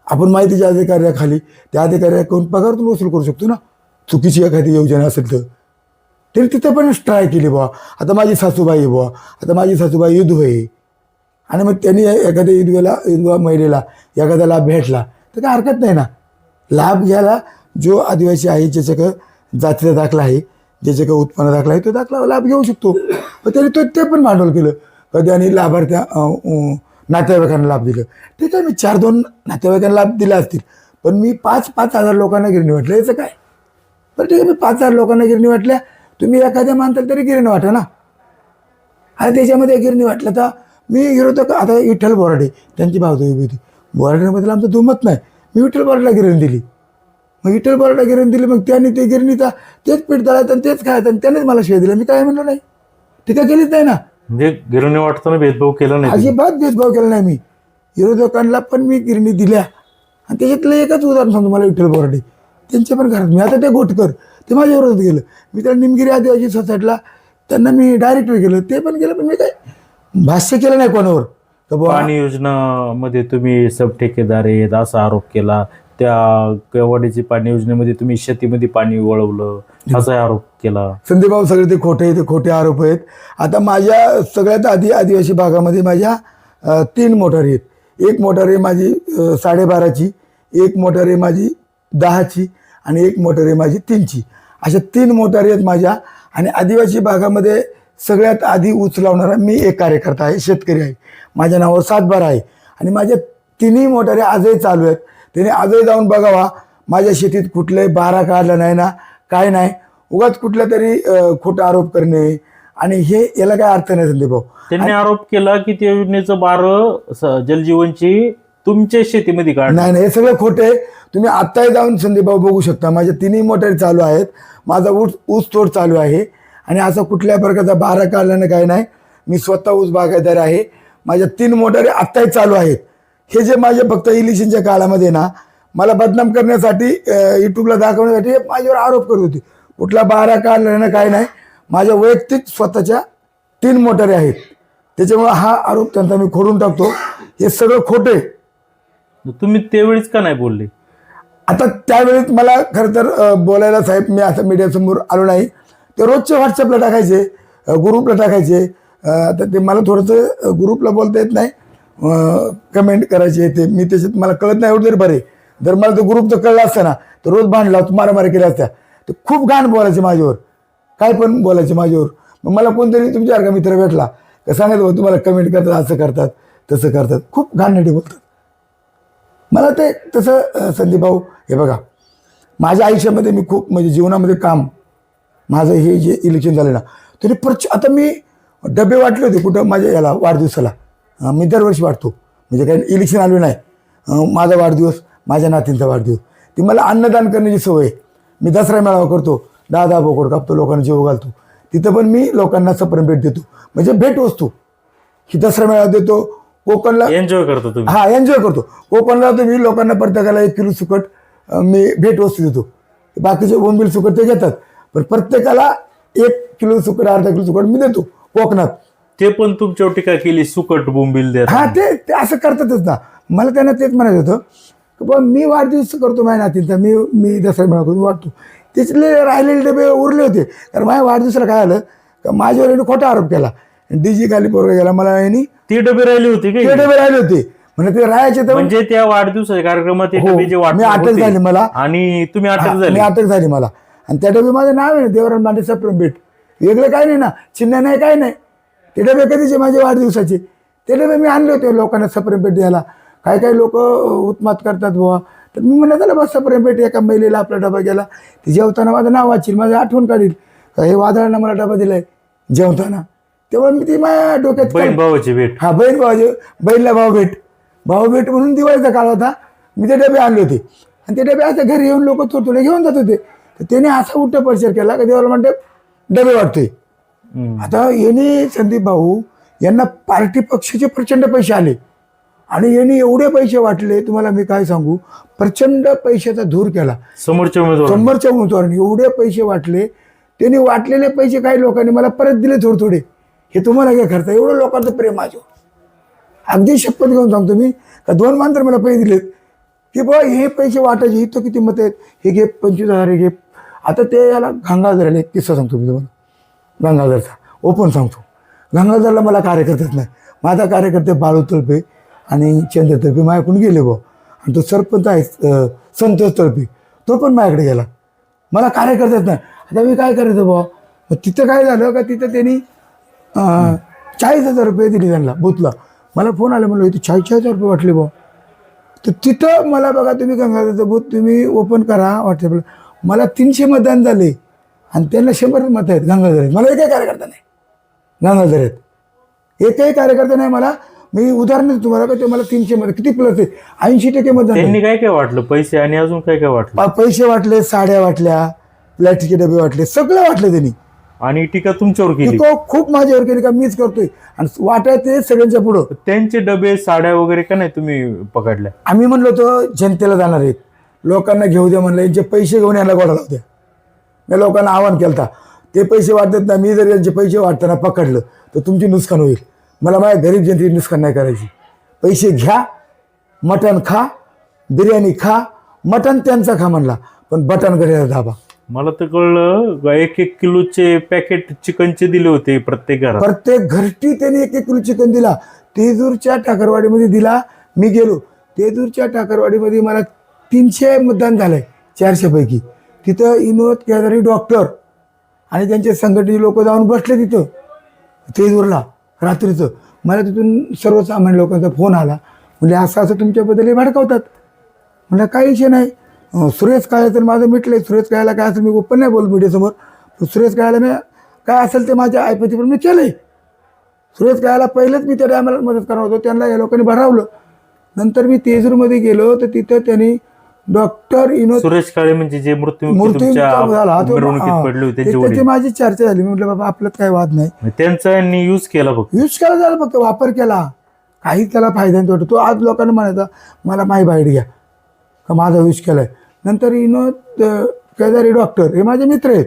आपण माहितीच्या अधिकाऱ्याखाली त्या अधिकाऱ्याकडून पगारातून वसूल करू शकतो ना. चुकीची एखादी योजना असेल तर त्यांनी तिथं पण ट्राय केली बुवा. आता माझी सासूबाई बुवा, आता माझी सासूबाई विधवा आहे, आणि मग त्यांनी एखाद्या विधवा महिलेला एखादा लाभ भेटला तर काय हरकत नाही ना. लाभ घ्यायला जो आदिवासी आहे, ज्याच्याकडं जातीचा दाखला आहे, ज्याच्याकडे उत्पन्न दाखला आहे, तो दाखला लाभ घेऊ शकतो. पण त्यांनी ते पण भांडवल केलं. कधी आणि लाभार्थ्या नातेवाईकांना लाभ दिलं. ठीक आहे, मी 4-2 नातेवाईकांना लाभ दिला असतील, पण मी 5,000 लोकांना गिरणी वाटलं, याचं काय. पण ठीक आहे, मी 5,000 लोकांना गिरणी वाटल्या, तुम्ही एखाद्या मानताल तरी गिरणी वाटा ना. आणि त्याच्यामध्ये गिरणी वाटलं तर मी विरोधक, आता विठ्ठल बोराडे त्यांची भावतो उभी होती, बोराड्याबद्दल आमचं दुमत नाही, मी विठ्ठल बोराडला गिरणी दिली. मग विठ्ठल बोराडला गिरणी दिली, मग त्यांनी ते गिरणीचा तेच पीठ दळायचं आणि तेच खायचं, आणि त्यानेच मला शिवाय दिला. मी काय म्हणलं नाही, टीका केलीच नाही ना. म्हणजे गिरणी वाटताना भेदभाव केला नाही, अजिबात भेदभाव केला नाही मी. विरोधकांना पण मी गिरणी दिल्या. आणि त्याच्यातलं एकच उदाहरण सांगतो मला, विठ्ठल बोराडे त्यांच्या पण घरात मी, आता ते गोटकर ते माझ्या विरोधात गेलं. मी त्या निमगिरी आदिवासी सोसायटीला त्यांना मी डायरेक्टरी केलं, ते पण केलं, पण मी काय भाष्य केलं नाही कोणावर. पाणी योजनामध्ये तुम्ही सब ठेकेदार आहेत असा आरोप केला. त्या केवाडीची पाणी योजनेमध्ये तुम्ही शेतीमध्ये पाणी वळवलं असा आरोप केला. संदीप भाऊ सगळे ते खोटे आरोप आहेत. आता माझ्या सगळ्यात आधी आदिवासी भागामध्ये माझ्या 3 मोटारी आहेत. एक मोटार आहे माझी 12.5ची, एक मोटार आहे माझी 10ची, आणि एक मोटार आहे माझी 3ची. अशा 3 मोटारी आहेत माझ्या. आणि आदिवासी भागामध्ये सगळ्यात आधी ऊस लावणारा मी एक कार्यकर्ता आहे, शेतकरी आहे. माझ्या नावावर 7/12 आहे. आणि माझ्या 3ही मोटारी आजही चालू आहेत. त्याने आजही जाऊन बघावा, माझ्या शेतीत कुठलंही 12 काढलं नाही ना, काय नाही. उगाच कुठला तरी खोटा आरोप करणे, आणि याला काय अर्थ नाही संदीप भाऊ. त्यांनी आरोप केला की त्या योजनेचं 12 जलजीवनची तुमच्या शेतीमध्ये काढ. नाही, हे सगळं खोटे. तुम्ही आत्ताही जाऊन संदीप भाऊ बघू शकता, माझ्या 3ही मोटारी चालू आहेत, माझा ऊस तोड चालू आहे. आणि असं कुठल्या प्रकारचा 12 काढल्यानं काय नाही. मी स्वतः ऊस बागायतदार आहे. माझ्या 3 मोटारी आत्ताही चालू आहेत. हे जे माझे फक्त इलेक्शनच्या काळामध्ये ना मला बदनाम करण्यासाठी, यूट्यूबला दाखवण्यासाठी माझ्यावर आरोप करत होते. कुठला 12 काढल्यानं काय नाही. माझ्या वैयक्तिक स्वतःच्या 3 मोटारी आहेत. त्याच्यामुळे हा आरोप त्यांचा मी खोडून टाकतो. हे सगळं खोटे. तुम्ही त्यावेळीच का नाही बोलले? आता त्यावेळेस मला खरं तर बोलायला साहेब मी असं मीडियासमोर आलो नाही. ते रोजचे व्हॉट्सअपला टाकायचे, ग्रुपला टाकायचे. आता ते मला थोडंसं ग्रुपला बोलता येत नाही, कमेंट करायचे ते मी त्याच्यात मला कळत नाही एवढं तरी बरे. जर मला तो ग्रुप तर कळला असता ना तर रोज भांडला मारामारी केल्या असत्या. तर खूप घाण बोलायचे माझ्यावर, काय पण बोलायचे माझ्यावर. मग मला कोणतरी तुमच्यासारखा मित्र भेटला का सांगायचं तुम्हाला कमेंट करतात, असं करतात तसं करतात, खूप घाणेरडे बोलतात. मला ते तसं संदीप भाऊ, हे बघा माझ्या आयुष्यामध्ये मी खूप म्हणजे जीवनामध्ये काम माझं हे जे इलेक्शन झालं ना तरी आता मी डबे वाटले होते कुठं माझ्या याला वाढदिवसाला. मी दरवर्षी वाटतो, म्हणजे काही इलेक्शन आलो नाही. माझा वाढदिवस, माझ्या नातींचा वाढदिवस, ती मला अन्नदान करण्याची सवय. मी दसरा मेळावा करतो, 10 बोकड कापतो, लोकांना जेव घालतो. तिथं पण मी लोकांना सप्रेम भेट देतो, म्हणजे भेट वस्तू. की दसरा मेळा देतो कोकणला, एन्जॉय करतो तुम्ही. हा एन्जॉय करतो. कोकणला तुम्ही लोकांना प्रत्येकाला 1 किलो सुकट मी भेटवस्तू देतो. बाकीचे बोंबील सुकट ते घेतात, पण प्रत्येकाला 1 किलो सुकट, अर्धा किलो सुकट मी देतो कोकणात. ते पण तुमच्यावर टीका केली, सुकट बोंबील द्या. हा ते असं करतातच ना. मला त्यांना तेच म्हणायचं होतं की बाबा मी वाढदिवस करतो माझ्या नातींचा, मी दसरा मेळा करून वाटतो. त्याच्यातले राहिलेले डबे उरले होते. कारण माझ्या वाढदिवसाला काय आलं का माझ्यावर यांनी खोटा आरोप केला, डीजी खाली पोरगा गेला, मला यांनी ते डबे राहिले होते ते का? डबे राहिले होते म्हणजे ते राहायचे तर म्हणजे त्या वाढदिवसाच्या कार्यक्रमात ते हो, डबे जे मी वाटले अटक होते झाली मला. आणि तुम्ही हा, अटक मी झाली. अटक झाली मला. आणि त्या डबे माझं नाव आहे ना, देवराम लांडे सप्रेम भेट, वेगळं काय नाही ना, चिन्ह नाही काय नाही. ते डबे कधीचे माझे वाढदिवसाचे, ते डबे मी आणले होते लोकांना सप्रेम भेट द्यायला. काही काही लोक उत्मात करतात बुवा, तर मी म्हणत झालं बस सप्रेम भेट, एका महिलेला आपला डबा गेला, ती जेवताना माझं नाव वाचील, माझं आठवण काढील का हे वादळानं मला डबा दिलाय जेवताना. तेव्हा मी ती माझ्या डोक्यात बहीण भावाची भेट. हा बहीण भावाचे, बहीणला भाऊ भेट म्हणून दिवाळीचा काळ होता. मी ते डबे आणले होते आणि ते डबे आता घरी येऊन लोक थोडे घेऊन जात होते. तर त्याने असा उलटा परिचय केला का देवाला म्हणते डबे वाटतोय. आता याने संदीप भाऊ यांना पार्टी पक्षाचे प्रचंड पैसे आले आणि यांनी एवढे पैसे वाटले, तुम्हाला मी काय सांगू, प्रचंड पैशाचा धूर केला समोरच्या उमेदवार. समोरच्या उमेदवारांनी. एवढे पैसे वाटले, त्यांनी वाटलेले पैसे काही लोकांनी मला परत दिले थोडे. हे तुम्हाला काय करता, एवढं लोकांचं प्रेम माझं. अगदी शपथ घेऊन सांगतो मी का 2 मांतर मला पैसे दिलेत की बा हे पैसे वाटायचे, इथं किती मत आहेत, हे घे 25,000, हे घे. आता ते याला गंगाधरला एक किस्सा सांगतो मी तुम्हाला, गंगाधरचा ओपन सांगतो. गंगाधरला मला कार्यकर्तेच नाही. माझा कार्यकर्ते बाळू तळपे आणि चंद्र तळपे माझ्याकडून गेले भाऊ, आणि तो सरपंच आहे संतोष तळपे, तो पण माझ्याकडे गेला. मला कार्यकर्तेच नाही. आता मी काय करायचं भाऊ, मग तिथं काय झालं का तिथं त्यांनी 40,000 रुपये दिले त्यांना बूथला. मला फोन आला, म्हणलं इथे 40,000 रुपये वाटले भाऊ. तर तिथं मला बघा तुम्ही गंगाधरचं बूथ तुम्ही ओपन करा व्हॉट्सअपला, मला 300 मतदान झाले आणि त्यांना 100 मत आहेत गंगाधर आहेत. मला एकही कार्यकर्ता नाही गंगाधर आहेत, एकही कार्यकर्ता नाही मला. मी उदाहरण देतो तुम्हाला का ते मला 300 मत किती प्लस आहे, 80% मतदान. त्यांनी काय काय वाटलं, पैसे आणि अजून काय काय वाटलं? पैसे वाटले, साड्या वाटल्या, प्लॅस्टिकचे डबे वाटले, सगळं वाटलं त्यांनी. आणि टीका तुमच्यावर केली. तो खूप माझ्यावर केली का मीच करतोय आणि वाटायचे सगळ्यांच्या पुढं. त्यांचे डबे साड्या वगैरे का नाही तुम्ही पकडल्या? आम्ही म्हणलो होतो जनतेला जाणार आहेत, लोकांना घेऊ द्या म्हणलं, यांचे पैसे घेऊन यायला गोडा लावत्या. मी लोकांना आवाहन केलं, ते पैसे वाटत ना, मी जर यांचे पैसे वाटताना पकडलं तर तुमची नुकसान होईल. मला माझ्या गरीब जनतेची नुकसान नाही करायची. पैसे घ्या, मटण खा, बिर्याणी खा, मटण त्यांचा खा म्हणला, पण बटन करायला धाबा. मला तर कळलं 1-1 किलोचे पॅकेट चिकनचे दिले होते प्रत्येक घरात. प्रत्येक घरटी त्यांनी 1-1 किलो चिकन दिला. तेजूरच्या ठाकरवाडीमध्ये दिला. मी गेलो तेजूरच्या ठाकरवाडीमध्ये, मला 300 मतदान झालंय 400 पैकी. तिथं विनोद केदारी डॉक्टर आणि त्यांचे संघटनेचे लोक जाऊन बसले तिथं तेजूरला रात्रीचं. मला तिथून सर्वसामान्य लोकांचा फोन आला, म्हणजे असं असं तुमच्याबद्दल हे भडकावतात. म्हणजे काही विषय नाही. सुरेश काळे तर माझं मिटलंय. सुरेश काळ्याला काय असेल मी ओपन नाही बोल मीडियासमोर, सुरेश काळ्याला मी काय असेल ते माझ्या ऐपतीवर मी केलंय. सुरेश काळ्याला पहिलेच मी त्या टायमाला मदत करणार होतो, त्यांना या लोकांनी भरवलं. नंतर मी तेजूरमध्ये गेलो तर तिथं त्यांनी डॉक्टर विनोद सुरेश काळे म्हणजे जे मूर्ती मिरवणुकीत पडले होते त्यांचे त्याची वडील. माझी चर्चा झाली. मी म्हटलं बाबा आपल्यात काही वाद नाही. त्यांचा यांनी यूज केला फक्त. यूज केला झाला, फक्त वापर केला, काही त्याला फायदा नाही वाटतो. तो आज लोकांना म्हणायचा मला माही बाईट घ्या का माझा यूज केलाय. नंतर विनोद केदारी डॉक्टर हे माझे मित्र आहेत.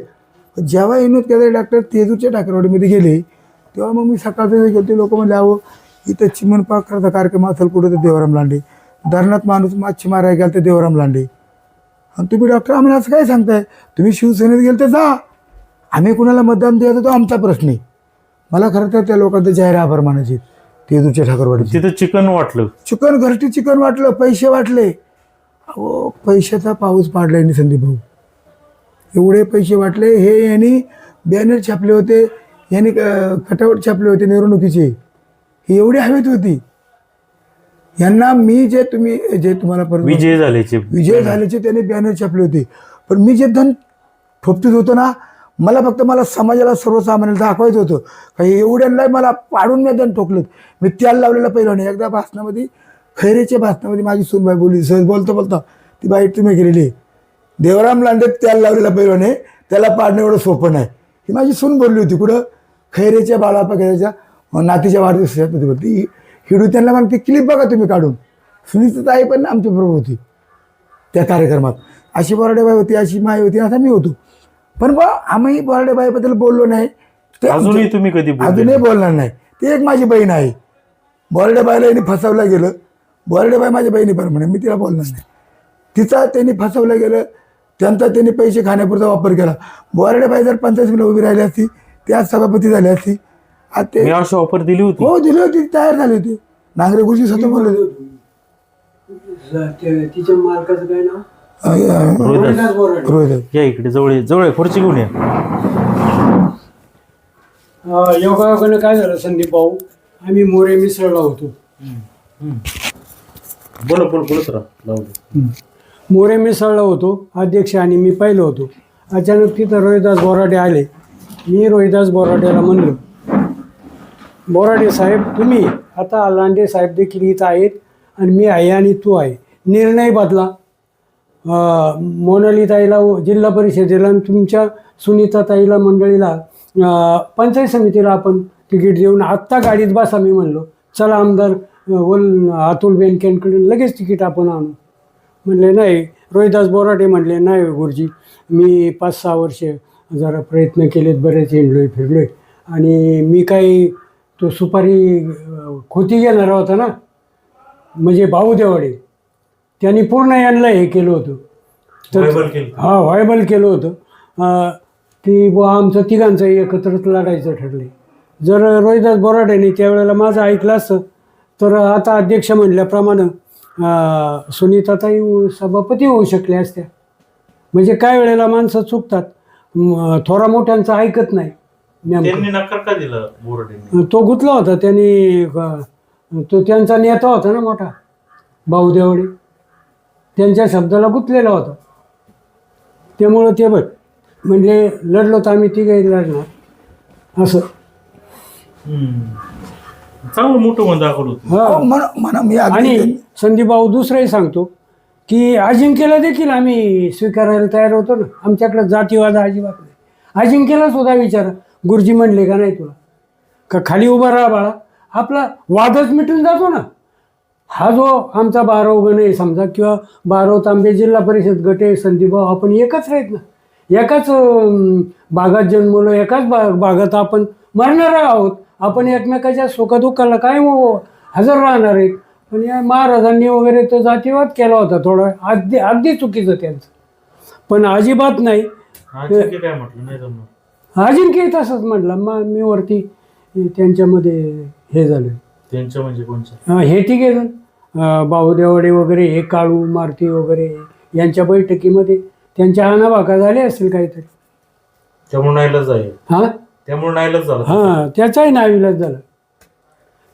जेव्हा विनोद केदारी डॉक्टर तेजूरच्या ठाकरवाडीमध्ये गेले तेव्हा मग मी सकाळचं गेलो. लोक म्हणले अहो इथं चिमण पाखराचा कार्यक्रम असेल कुठं तर देवराम लांडे, धरणात माणूस माछी मारायला गेला तर देवराम लांडे, आणि तुम्ही डॉक्टर आम्हाला असं काय सांगताय, तुम्ही शिवसेनेत गेल तर जा, आम्ही कुणाला मतदान द्यायचं तो आमचा प्रश्न आहे. मला खरं तर त्या लोकांचं जाहीर आभार मानायचे. तेजूरच्या ठाकरवाडी तिथं चिकन वाटलं, चिकन घरटी चिकन वाटलं, पैसे वाटले. अहो पैशाचा पाऊस पाडला यांनी संदीप भाऊ, एवढे पैसे वाटले. हे यांनी बॅनर छापले होते, यांनी कटावट छापले होते निवडणुकीचे, ही एवढी हवेत होती. यांना मी जे तुम्हाला विजय झाल्याचे त्यांनी बॅनर छापले होते. पण मी जे धन ठोपतीत होतो ना, मला समाजाला सर्वसामान्याला दाखवायचं होतं काही एवढ्यांना मला पाडून मी धन ठोकलं. मी त्याला लावलेलं पहिलं नाही. एकदा भाषणामध्ये खैरेच्या भाषणामध्ये माझी सूनबाई बोलली, सहज बोलता ती बाई तुम्ही गेलेली देवराम लांडे त्याला लावलेला पहिलं नाही, त्याला पाडणं एवढं सोपं नाही, ही माझी सून बोलली होती. कुठं खैरेच्या बाळापा खैरेच्या मग नातीच्या वाढदिवसाच्या ती हिडू त्यांना मग ती क्लिप बघा तुम्ही काढून. सुनीता ताई पण आमच्याबरोबर होती त्या कार्यक्रमात. अशी बोराडेबाई होती, अशी माई होती, असा मी होतो. पण बा आम्ही बोराडेबाईबद्दल बोललो नाही. ते अजूनही तुम्ही कधी बोलले अजूनही बोलणार नाही. ती एक माझी बहीण आहे. बोराडेबाईला यांनी फसवलं गेलं. बोराडेबाई माझ्या बहिणी पण म्हणे, मी तिला बोलणार नाही. तिचा त्यांनी फसवलं गेलं, त्यांचा त्यांनी पैसे खाण्यापुरता वापर केला. बोराडेबाई जर 45 उभी राहिली असती, ती आज सभापती झाली असती. आज ते मी अशी ऑफर दिली होती. हो दिली होती, तयार झाली होती. नांगरे गुरुजी स्वतः बोलले तिच्या मालकाचं काय नाव? रोहिदास या इकडे जवळ जवळ खुर्ची घेऊन या. योगायोगानं काय झालं संदीप भाऊ, आम्ही मोरे मिसळला होतो. बोलत राहा. मोरे मिसळला होतो, अध्यक्ष आणि मी पहिलो होतो. अचानक तिथं रोहिदास बोराडे आले. मी रोहिदास बोराडेला म्हणलो, बोराडे साहेब तुम्ही आता लांडे साहेब देखील इथं आहेत आणि मी आहे आणि तू आहे. निर्णय बदला. मोनालीताईला जिल्हा परिषदेला आणि तुमच्या सुनीताताईला मंडळीला पंचायत समितीला आपण तिकीट देऊन आत्ता गाडीत बसा. मी म्हणलो चला आमदार अतुल बेनकेंकडून लगेच तिकीट आपण आणू. म्हणले नाही. रोहिदास बोराडे म्हणले नाही गुरुजी, मी 5-6 वर्ष जरा प्रयत्न केलेत, बरेच हिंडलोय फिरलोय आणि मी काही तो सुपारी खोती घेणार होता ना, म्हणजे भाऊ देवाडे त्यांनी पूर्ण यांना हे केलं होतं. तर व्हायबल केलं होतं की बुवा आमचं तिघांचं एकत्रच लढायचं ठरले. जर रोहिदास बोराडेने त्यावेळेला माझं ऐकलं असतं तर आता अध्यक्ष म्हणल्याप्रमाणे सुनीताताई सभापती होऊ शकल्या असत्या. म्हणजे काय वेळेला माणसं चुकतात, थोरा मोठ्यांचं ऐकत नाही. त्यांनी नकार का दिला बोराडेंनी? तो गुतला होता त्यांनी, तो त्यांचा नेता होता ना मोठा भाऊ देवडे, त्यांच्या शब्दाला गुंतलेला होता. त्यामुळं ते बघ म्हणजे लढलो तर आम्ही तिघही लढणार असं. चांगलं मोठं मन दाखवलं होतं. हा. म्हणा मी आणि संदीप भाऊ दुसरंही सांगतो की अजिंक्यला देखील आम्ही स्वीकारायला तयार होतो ना. आमच्याकडे जातीवाद अजिबात नाही. अजिंक्यला सुद्धा विचारा, गुरुजी म्हणले का नाही तुला का खाली उभा राहा बाळा, आपला वादच मिटून जातो ना. हा जो आमचा 12 गण आहे समजा, किंवा 12 तांबे जिल्हा परिषद गट आहे संदीपभाऊ, आपण एकच राहत ना. एकाच भागात जन्मलो, एकाच भागात आपण मरणार आहोत. आपण एकमेकाच्या सुखदुःखाला काय हजर राहणार आहेत. पण या महाराजांनी वगैरे तो जातीवाद केला होता थोडा, अगदी चुकीचं त्यांचं. पण अजिबात नाही. काय म्हटलं नाही जमणार. अजिंक्य तसंच म्हटलं. मी वरती त्यांच्यामध्ये हे झालं. त्यांच्या म्हणजे कोणच्या? हे ठीक आहे ना, बाहुदेवडे वगैरे, हे काळू मारुती वगैरे यांच्या बैठकीमध्ये त्यांच्या आणाभाका झाले असतील काहीतरी. त्यामुळे नाईलाज आहे. हां त्यामुळे नाईलाज झाला. हां त्याचाही नाविलाज झाला.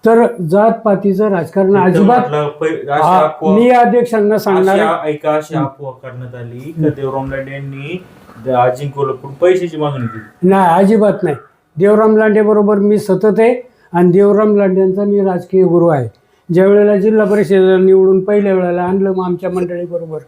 तर जातपातीचं राजकारण अजिबात. मी अध्यक्षांना सांगणार ऐका, अशी अफवा करण्यात आली की देवराम लांडे यांनी अजिंक्यला पैशाची मागणी केली. नाही, अजिबात नाही. देवराम लांडे बरोबर मी सतत आहे आणि देवराम लांडेंचा मी राजकीय गुरु आहे. ज्या वेळेला जिल्हा परिषदेला निवडून पहिल्या वेळेला आणलं मग आमच्या मंडळीबरोबर,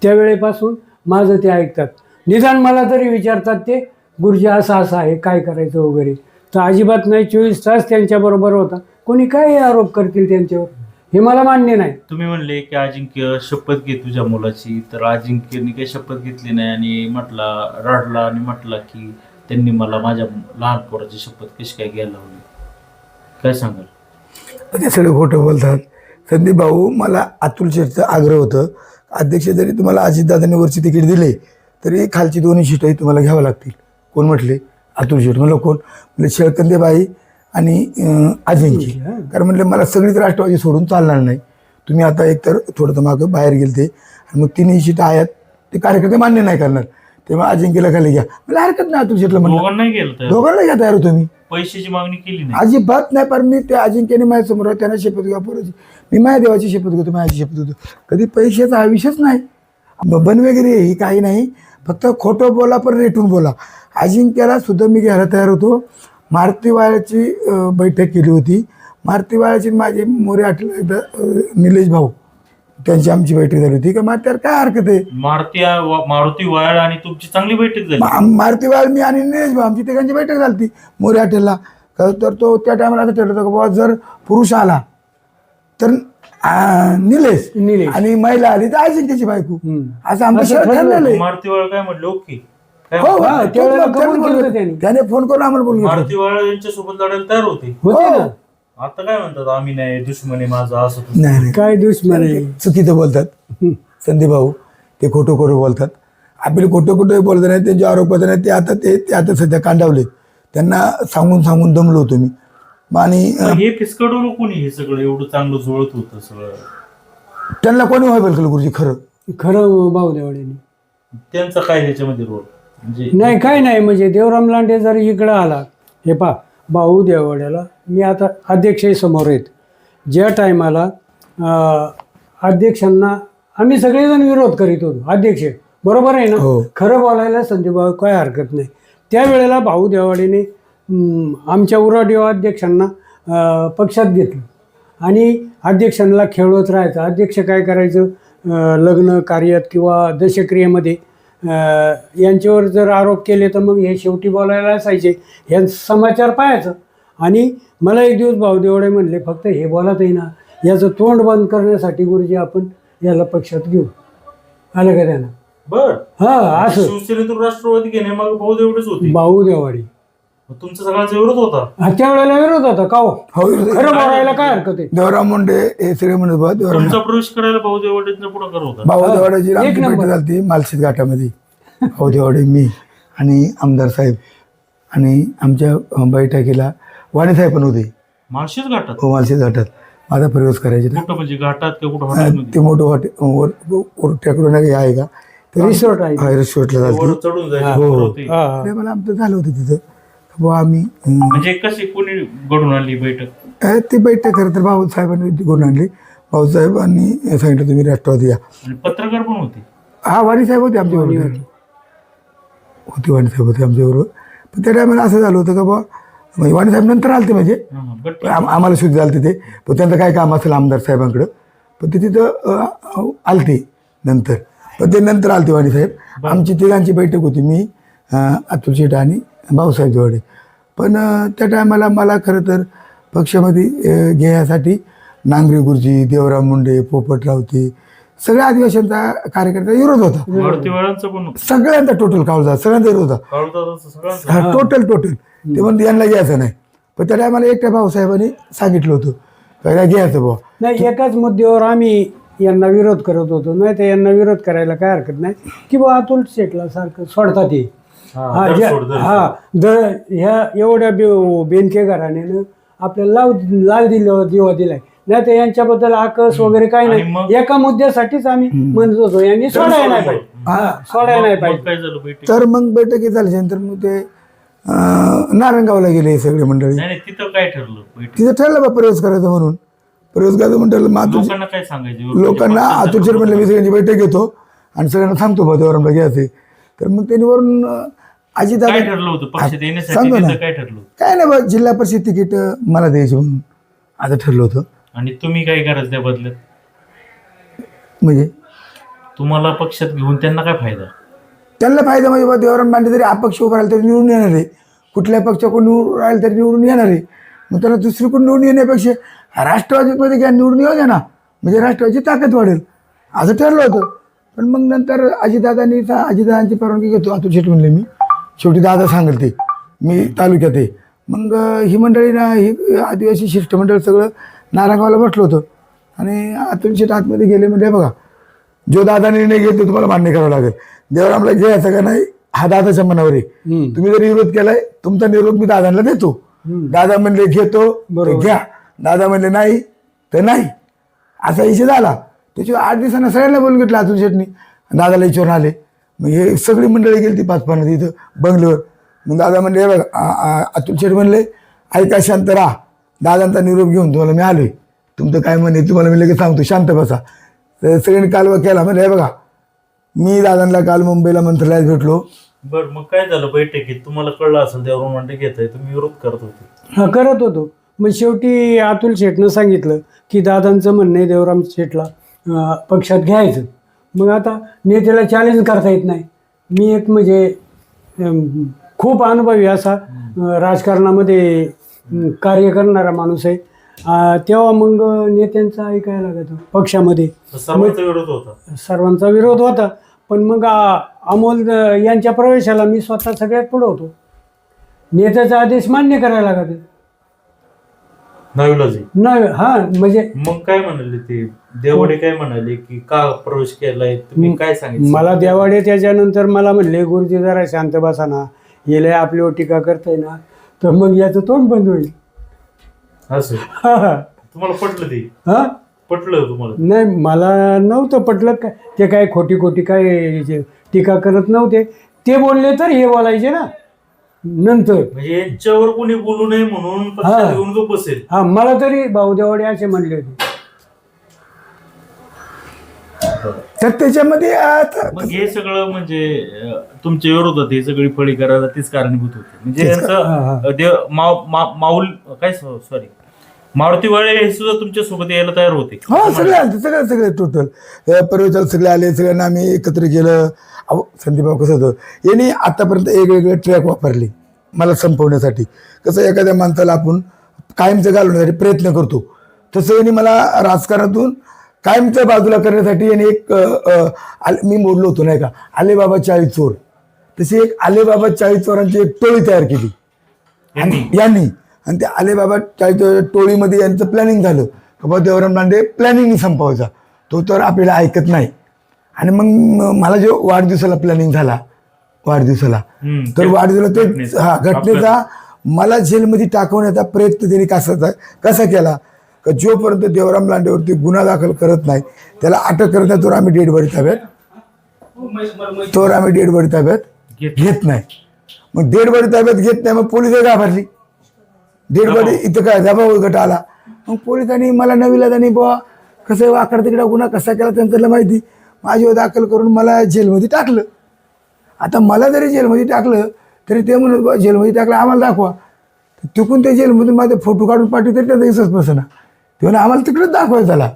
त्यावेळेपासून माझं ते ऐकतात. निदान मला तरी विचारतात ते, गुरुजी असं आहे, काय करायचं वगैरे. तर अजिबात नाही. 24 तास त्यांच्याबरोबर होता. कोणी काय आरोप करतील त्यांच्यावर हे मला मान्य नाही. तुम्ही म्हणले की अजिंक्य शपथ घे तुझ्या मुलाची, तर अजिंक्यने काही शपथ घेतली नाही आणि रडला आणि म्हटला की त्यांनी मला माझ्या लहान पोराची शपथ कशी काय घ्यायला लावली. काय सांगाल? ते सगळे खोटं बोलतात. संदीप भाऊ, मला अतुल शेठचं आग्रह होतं, अध्यक्ष जरी तुम्हाला अजितदादांनी वरची तिकीट दिले तरी खालची 2 सीटही तुम्हाला घ्यावं लागतील. कोण म्हटले? अतुल शेठ. म्हणलं कोण? म्हणजे शेळकंदेबाई आणि अजिंक्य. कारण म्हणले मला सगळीच राष्ट्रवादी सोडून चालणार नाही. तुम्ही आता एकतर थोडंसं मागं बाहेर गेलते आणि मग 3 सीट आहेत ते कार्यकर्ते मान्य नाही करणार, तेव्हा अजिंक्यला खाली घ्या. मला हरकत नाही. अतुल शेठला म्हणलं दोघांना घ्या तयार. तुम्ही पैशाची मागणी केली नाही अजिबात नाही. पण मी त्या अजिंक्यने माझ्यासमोर त्यांना शपथ घ्या पोराची, मी माझ्या देवाची शपथ घेतो, माझ्याची शपथ घेतो. कधी पैशाचा हा विषयच नाही, बन वगैरे ही काही नाही. फक्त खोटं बोला पण रेटून बोला. अजिंक्यला सुद्धा मी घ्यायला तयार होतो. मारुतीवाड्याची बैठक केली होती. मारुतीवाड्याची माझे मोरे आठवले एकदा निलेश भाऊ, त्यांची आमची बैठक झाली होती का मारुतीवर काय हरकत आहे. मारुती वाळ आणि तुमची चांगली बैठक झाली. मारुतीवाड मी आणि निलेश भाऊ आमची तिघांची बैठक झाली होती मोरे हॉटेलला. तर तो त्या टायमाला असं ठरलं होतं की बाबा जर पुरुष आला तर निलेश निलेश. आणि महिला आली तर अजिंक्यची बायको, असं आमचं असं शहर ठरलेलं आहे. मारुतीवाळ काय म्हणलं ओके काय हो, म्हणलं? हा, तोच त्यावेळेला मग त्यांनी कबूल बोलवलं. केलं त्यांनी. त्याने फोन करून आम्हाला बोलून घेतलं. मारुतीवाळ यांच्यासोबत लढायला तयार होते. होते ना. आता काय म्हणतात आम्ही नाही दुश्मन आहे माझा असं तसं. नाही नाही, काय दुश्मन आहे. चुकीचं बोलतात संदीप भाऊ, ते खोटं खोटं बोलतात. आपले खोटं खोटं बोलत नाही, त्यांचे आरोप होत नाही. ते आता सध्या कांडावले. त्यांना सांगून सांगून दमलो होतो मी. आणि मग हे फिसकटवलं कोणी हे सगळं एवढं चांगलं जुळत होतं सगळं? त्यांना कोणी व्हायला पाहिजे गुरुजी खरं. खरं भाऊ देवडेने. त्यांचा काय ह्याच्यामध्ये रोल म्हणजे? नाही काय नाही, म्हणजे देवराम लांडे जर इकडं आला, हे पा भाऊ देवड्याला मी आता अध्यक्षही समोर आहेत. ज्या टायमाला अध्यक्षांना आम्ही सगळेजण विरोध करीत होतो, अध्यक्ष बरोबर आहे ना, हो. खरं बोलायला संदीप भाऊ काय हरकत नाही. त्यावेळेला भाऊ देवाडेने आमच्या उराडिओ अध्यक्षांना पक्षात घेतलं आणि अध्यक्षांना खेळवत राहायचं. अध्यक्ष काय करायचं, लग्न कार्यात किंवा दशक्रियेमध्ये यांच्यावर जर आरोप केले तर मग हे शेवटी बोलायला असायचे, हे समाचार पाहायचं. आणि मला एक दिवस भाऊ देवडे म्हणले फक्त हे बोलत आहे ना, याचं तोंड बंद करण्यासाठी गुरुजी आपण याला पक्षात घेऊ. आलं का त्यांना? बर हा, असं शिवसेनेतून राष्ट्रवादी घेणे मग भाऊ एवढेच होते. भाऊ देवाडी मग तुमचा सगळ्यांचा विरोध होता. त्यावेळेला विरोध होता का हो? हो, खरं बोलायला काय हरकत आहे. देवराम मुंडे हे सगळे म्हणत बा देवराम तुमचा प्रवेश करायला भाऊ देवडेंचा पुढाकार होता. भाऊदेवाड्याची आमची एक नंबर. बैठक झाली मालशेत घाटामध्ये. भाऊदेवाडे, मी आणि आमदार साहेब, आणि आमच्या बैठकीला वाणी साहेब पण होते. माळशेज घाटात हो, मालशेत घाटात माझा प्रवेश करायचे. कुठं म्हणजे घाटात का कुठं हॉटेलमध्ये? ते मोठं हॉटेल ट्रॅकडून आहे का, रिसॉर्ट आहे. रिसॉर्टला झालं. वर चढून जायचं हो. बरोबर होते. हा. ते मला आमचं झालं होतं तिथं. बुवा आम्ही म्हणजे कशी कोणी घडून आणली बैठक? ती बैठक खरं तर भाऊसाहेबांनी घेऊन आणली. भाऊसाहेबांनी सांगितलं तुम्ही राष्ट्रवादी या. आणि पत्रकार पण होते. हा, वाणी साहेब होते आमच्याबरोबर. होते वाणी साहेब होते आमच्याबरोबर. पण त्या टायमाला असं झालं होतं का बा, म्हणजे वाणी साहेब नंतर आलते म्हणजे हा, हा. बट आम्हाला शुद्ध झालं ते. पण त्यांचं काय काम असेल आमदार साहेबांकडं, पण ते तिथं आलते नंतर. पण ते नंतर आलते वाणी साहेब. आमची तिघांची बैठक होती, मी, अतुल शेठ आणि भाऊसाहेब देवडे. पण त्या टायमाला मला खरं तर पक्षामध्ये घेण्यासाठी नांगरे गुरुजी, देवराम मुंडे, पोपट रावते, सगळ्या आदिवासींचा कार्यकर्ता विरोध होता. मारुतीवाळांचा पण सगळ्यांचा टोटल कावजा, सगळ्यांचा विरोध होता. काळूदादांचा सगळ्यांचा. टोटल ते म्हणते यांना घ्यायचं नाही. पण त्या टायमाला एकट्या भाऊसाहेबांनी सांगितलं होतं पहिला घ्यायचं बुवा. नाही, एकाच मुद्द्यावर आम्ही यांना विरोध करत होतो. नाही तर यांना विरोध करायला काय हरकत नाही की बा अतुल शेटला सारखं सोडतात हे. हा, दरसोड. ह्या एवढ्या बेनके घराण्यानं आपल्याला लाल दिवा दिलाय. नाही तर यांच्याबद्दल आकस वगैरे काही आणि नाही. मग? एका मुद्द्यासाठीच आम्ही म्हणत होतो यांनी सोडायला नाही पाहिजे. सोडायला नाही मग पाहिजे. काय झालं बैठक? तर मग बैठकी झाल्यानंतर मग ते नारायणगावला गेले हे सगळे मंडळी. नाही नाही, तिथं काय ठरलं बैठक? तिथं ठरलं बा प्रवेश करायचं म्हणून. प्रवेश करायचं म्हणलं मग लोकांना काय सांगायचं? लोकांना अतुल शेठ म्हणलं मी सगळ्यांची बैठक घेतो आणि सगळ्यांना थांबतो बा देवरामला घ्यायचे. तर मग त्यांनी वरून अजितदादा काय ठरलं होतं पक्षात येण्यासाठी? सांगा ना. तिथं काय ठरलं? काय नाही बा, जिल्हा परिषद तिकीट मला द्यायचं म्हणून आता ठरलं होतं. आणि तुम्ही काय करायचं त्या बदल्यात? म्हणजे तुम्हाला पक्षात घेऊन त्यांना काय फायदा? त्यांना फायदा म्हणजे बा देवराम मांडे जरी अपक्ष उभं राहिलं तरी निवडून येणार आहे. कुठल्या पक्षाकडून निवडून राहिलं तरी निवडून येणार आहे. मग त्यांना दुसरीकडून निवडून येण्यापेक्षा राष्ट्रवादीमध्ये घ्या, निवडून येऊ द्या ना, म्हणजे राष्ट्रवादीची ताकद वाढेल असं ठरलं होतं. पण मग नंतर अजितदादांची परवानगी घेतो अतुल शेठ म्हणले मी. शेवटी दादा सांगेल ते, मी तालुक्यात आहे. मग ही मंडळी ना, ही आदिवासी शिष्टमंडळ सगळं नारायणगावला बसलं होतं. आणि अतुल शेठ आतमध्ये गेले म्हणजे बघा, जो दादा निर्णय घेतो तुम्हाला मान्य करावं लागेल. देवरामला घ्यायचं का नाही हा दादाच्या मनावर आहे. तुम्ही जर विरोध केलाय, तुमचा निरोप मी दादांना देतो. दादा म्हणले घेतो तर घ्या, दादा म्हणले नाही तर नाही, असा विषय झाला. त्याच्यावर 8 दिवसांना सगळ्यांना बोलून घेतलं अतुल शेठनी. दादाला विचारून आले. मग हे सगळी मंडळी गेली ती 5-5 तिथं बंगल्यावर. मग दादा म्हणले बघ, अतुल शेठ म्हणले ऐका शांत राहा, दादांचा निरोप घेऊन तुम्हाला मी आलोय, तुमचं काय म्हणे तुम्हाला मी लगेच सांगतो, शांत बसा. तर सगळ्यांनी कालवा केला. म्हणजे हे बघा, मी दादांना काल मुंबईला मंत्रालयात भेटलो. बरं, मग काय झालं बैठकीत? तुम्हाला कळलं असेल देवराम मांडे घेत आहे, तुम्ही विरोध करत होते. हा, करत होतो. मग शेवटी अतुल शेठनं सांगितलं की दादांचं म्हणणं आहे देवराम शेठला पक्षात घ्यायचं. मग आता नेत्याला चॅलेंज करता येत नाही. मी एक म्हणजे खूप अनुभवी असा राजकारणामध्ये कार्य करणारा माणूस आहे. तेव्हा मग नेत्यांचं ऐकायला लागतं पक्षामध्ये. सर्वांचा विरोध होता. सर्वांचा विरोध होता, पण मग अमोल यांच्या प्रवेशाला मी स्वतः सगळ्यात पुढं होतो. नेत्याचा आदेश मान्य करायला लागत नाविलाजी. नाही. हा म्हणजे मग काय म्हणाले ते देवडे, काय म्हणाले की का प्रवेश केलाय, तुम्ही काय सांगितलं? मला देवाडे त्याच्यानंतर मला म्हणले, गुरुजी जरा शांत बसा ना, येले आपल्यावर टीका करताय ना, तर मग याचं तोंड बंद होईल. असं हा. तुम्हाला पटलं ते? हा पटलं तुम्हाला? नाही, मला नव्हतं पटलं. काय ते काय खोटी खोटी काय टीका करत नव्हते. ते बोलले तर हे बोलायचे ना नंतर. म्हणजे यांच्यावर कोणी बोलू नये म्हणून पक्षात घेऊन गप्प बसेल. हा, मला तरी भाऊ देवाडे असे म्हणले होते. तर त्याच्यामध्ये आता मग हे सगळं म्हणजे तुमच्या विरोधात हे सगळी फळी करायला तीच कारणीभूत होती. म्हणजे यांचं माऊल काय सॉरी मारुती वाळे हे सुद्धा तुमच्या सोबत यायला तयार होते. हो, सगळे आले, सगळे टोटल पर्यटन सगळे आले. सगळ्यांना आम्ही एकत्र केलं. अहो संदीपभाऊ कसं होतं, यांनी आतापर्यंत वेगवेगळे ट्रॅक वापरले मला संपवण्यासाठी. कसं एखाद्या माणसाला आपण कायमचं घालवण्यासाठी प्रयत्न करतो, तसं यांनी मला राजकारणातून कायमच्या बाजूला करण्यासाठी यांनी एक मी बोललो होतो नाही का, आलेबाबा 40 चोर, तशी एक आलेबाबा 40 चोरांची एक टोळी तयार केली यांनी. आणि त्या अलेबाबा 40 टोळीमध्ये यांचं प्लॅनिंग झालं की बाबा देवराम लांडे प्लॅनिंग संपवायचा. तो तर आपल्याला ऐकत नाही. आणि मग मला जो वाढदिवसाला प्लॅनिंग झाला वाढदिवसाला, तर वाढदिवसाला ते घटनेचा मला जेलमध्ये टाकवण्याचा प्रयत्न त्यांनी कसा केला का जोपर्यंत देवराम लांडेवरती गुन्हा दाखल करत नाही त्याला अटक करत नाही, तर आम्ही डेड बॉडी ताब्यात घेत नाही. मग डेड बॉडी ताब्यात घेत नाही, मग पोलिस घाबरली. डेड बॉडी इथं काय दबाव गट आला. मग पोलिसांनी मला नवीला त्यांनी बुवा कसं वाकड तिकडा गुन्हा कसा केला त्यांच्याला माहिती, माझ्यावर दाखल करून मला जेलमध्ये टाकलं. आता मला जरी जेलमध्ये टाकलं तरी ते म्हणत जेलमध्ये टाकलं आम्हाला दाखवा. तिकून ते जेलमधून माझे फोटो काढून पाठवले तरी त्याचा विश्वास बसेना. ते म्हणा आम्हाला तिकडेच दाखवायचं झाला.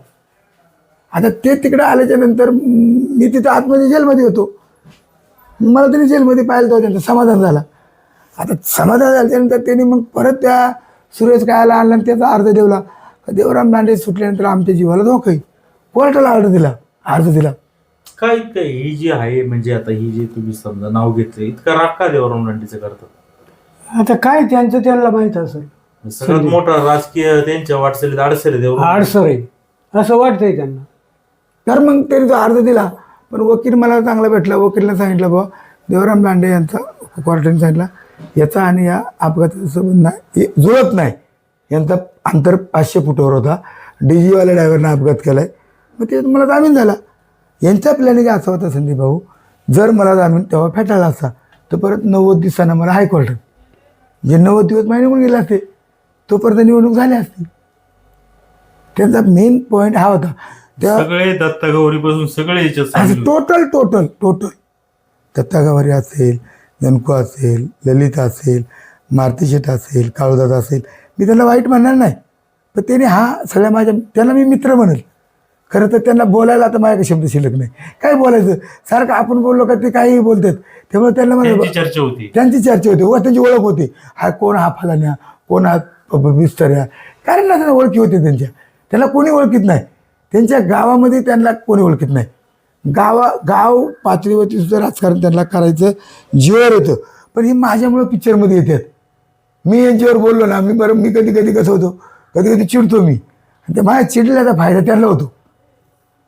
आता ते तिकडे आल्याच्या नंतर मी तिथं आतमध्ये जेलमध्ये होतो. मला तरी जेलमध्ये पाहिलं तर त्यांचं समाधान झालं. आता समाधान झाल्यानंतर त्यांनी मग परत त्या सुरेश कायला आणला आणि त्याचा अर्ज देवला. देवराम लांडे सुटल्यानंतर आमच्या जीवाला धोका आहे. कोर्टाला अर्ज दिला. काय काय ही जी आहे, म्हणजे आता ही जी तुम्ही समजा नाव घेतलं, इतका राग का देवराम लांडेचं करतात? आता काय त्यांचं त्यांना माहित असेल. सगळ्यात मोठा राजकीय त्यांच्या वाटचालीत अडसर आहे अडसर आहे असं वाटतंय त्यांना. तर मग त्यांनी तो अर्ज दिला. पण वकील मला चांगला भेटला. वकिलांना सांगितलं बाबा देवराम लांडे यांचा कोर्टाने सांगितलं याचा आणि या अपघाताचा संबंध नाही, जुळत नाही. यांचा अंतर 500 फुटावर होता. डीजीवाल्या ड्रायव्हरनं अपघात केलाय. मग ते मला जामीन झाला. यांचा प्लॅनिंग असा होता संदीप भाऊ, जर मला जामीन तेव्हा फेटाळला असता तर परत 90 दिवसांना मला हायकोर्टात जे 90 दिवस महिने निघून गेले असते तोपर्यंत निवडणूक झाली असती. त्यांचा मेन पॉईंट हा होता. त्या सगळे दत्ता गौरीपासून सगळे याच्यात टोटल दत्ता गवारी असेल, जनको असेल, ललिता असेल, मारुती शेठ असेल, काळूदादा असेल, मी त्यांना वाईट म्हणणार नाही. पण त्याने हा सगळ्या त्यांना मी मित्र म्हणेल. खरं तर त्यांना बोलायला आता माझ्या शब्द शिल्लक नाही. काय बोलायचं, सारखं आपण बोललो का ते काहीही बोलतात. त्यामुळे त्यांना त्यांची चर्चा होती व त्यांची ओळख होती. हा कोण, हा फलाण्या, कोण हा बिस्तऱ्या, कारण ना त्यांना ओळखी होते त्यांच्या. त्यांना कोणी ओळखीत नाही. त्यांच्या गावामध्ये त्यांना कोणी ओळखीत नाही. गाव पातळीवरती सुद्धा राजकारण त्यांना करायचं जीवावर येतं. पण हे माझ्यामुळं पिक्चरमध्ये येतात. मी यांच्यावर बोललो ना, मी कधी कधी कसं होतो, कधी चिडतो मी. आणि ते माझ्या चिडल्याचा फायदा त्यांना होतो.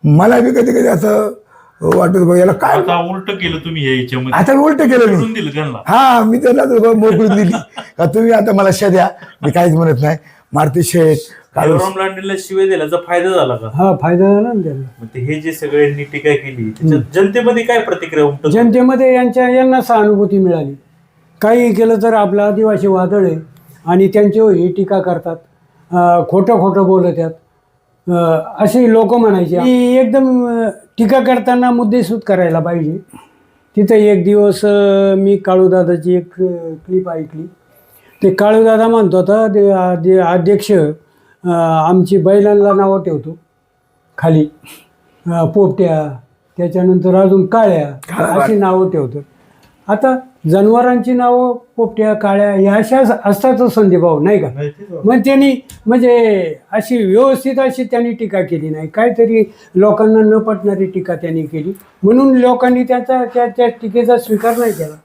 मला बी कधी कधी असं वाटत बघ याला काय उलट केलं तुम्ही याच्यामध्ये. आता उलट केलं मी. हा, मी त्यांना मोकळी दिली का तुम्ही आता मला द्या, मी काहीच म्हणत नाही. मारुती शेठ, देवराम लांडेला शिवाय दिल्याचा फायदा झाला का? हा, फायदा झाला ना त्यांना. हे जे सगळ्यांनी टीका केली त्याच्यात जनतेमध्ये काय प्रतिक्रिया उमटत? जनतेमध्ये यांना सहानुभूती मिळाली. काही केलं तर आपलं आदिवासी वादळ आहे आणि त्यांच्यावर ही टीका करतात, खोटं बोलत आहेत अशी लोक म्हणायची. की एकदम टीका करताना मुद्देसूद करायला पाहिजे. तिथं एक दिवस मी काळूदादाची एक क्लिप ऐकली. ते काळूदादा म्हणतो होता अध्यक्ष आमची बैलांना नावं ठेवतो खाली, पोपट्या, त्याच्यानंतर अजून काळ्या, अशी नावं ठेवतो. आता जनावरांची नावं पोपट्या काळ्या ह्या अशा असतातच संदीपभाऊ, नाही का? मग त्यांनी म्हणजे अशी व्यवस्थित अशी त्यांनी टीका केली नाही, काहीतरी लोकांना न पटणारी टीका त्यांनी केली, म्हणून लोकांनी त्या टीकेचा स्वीकार नाही केला.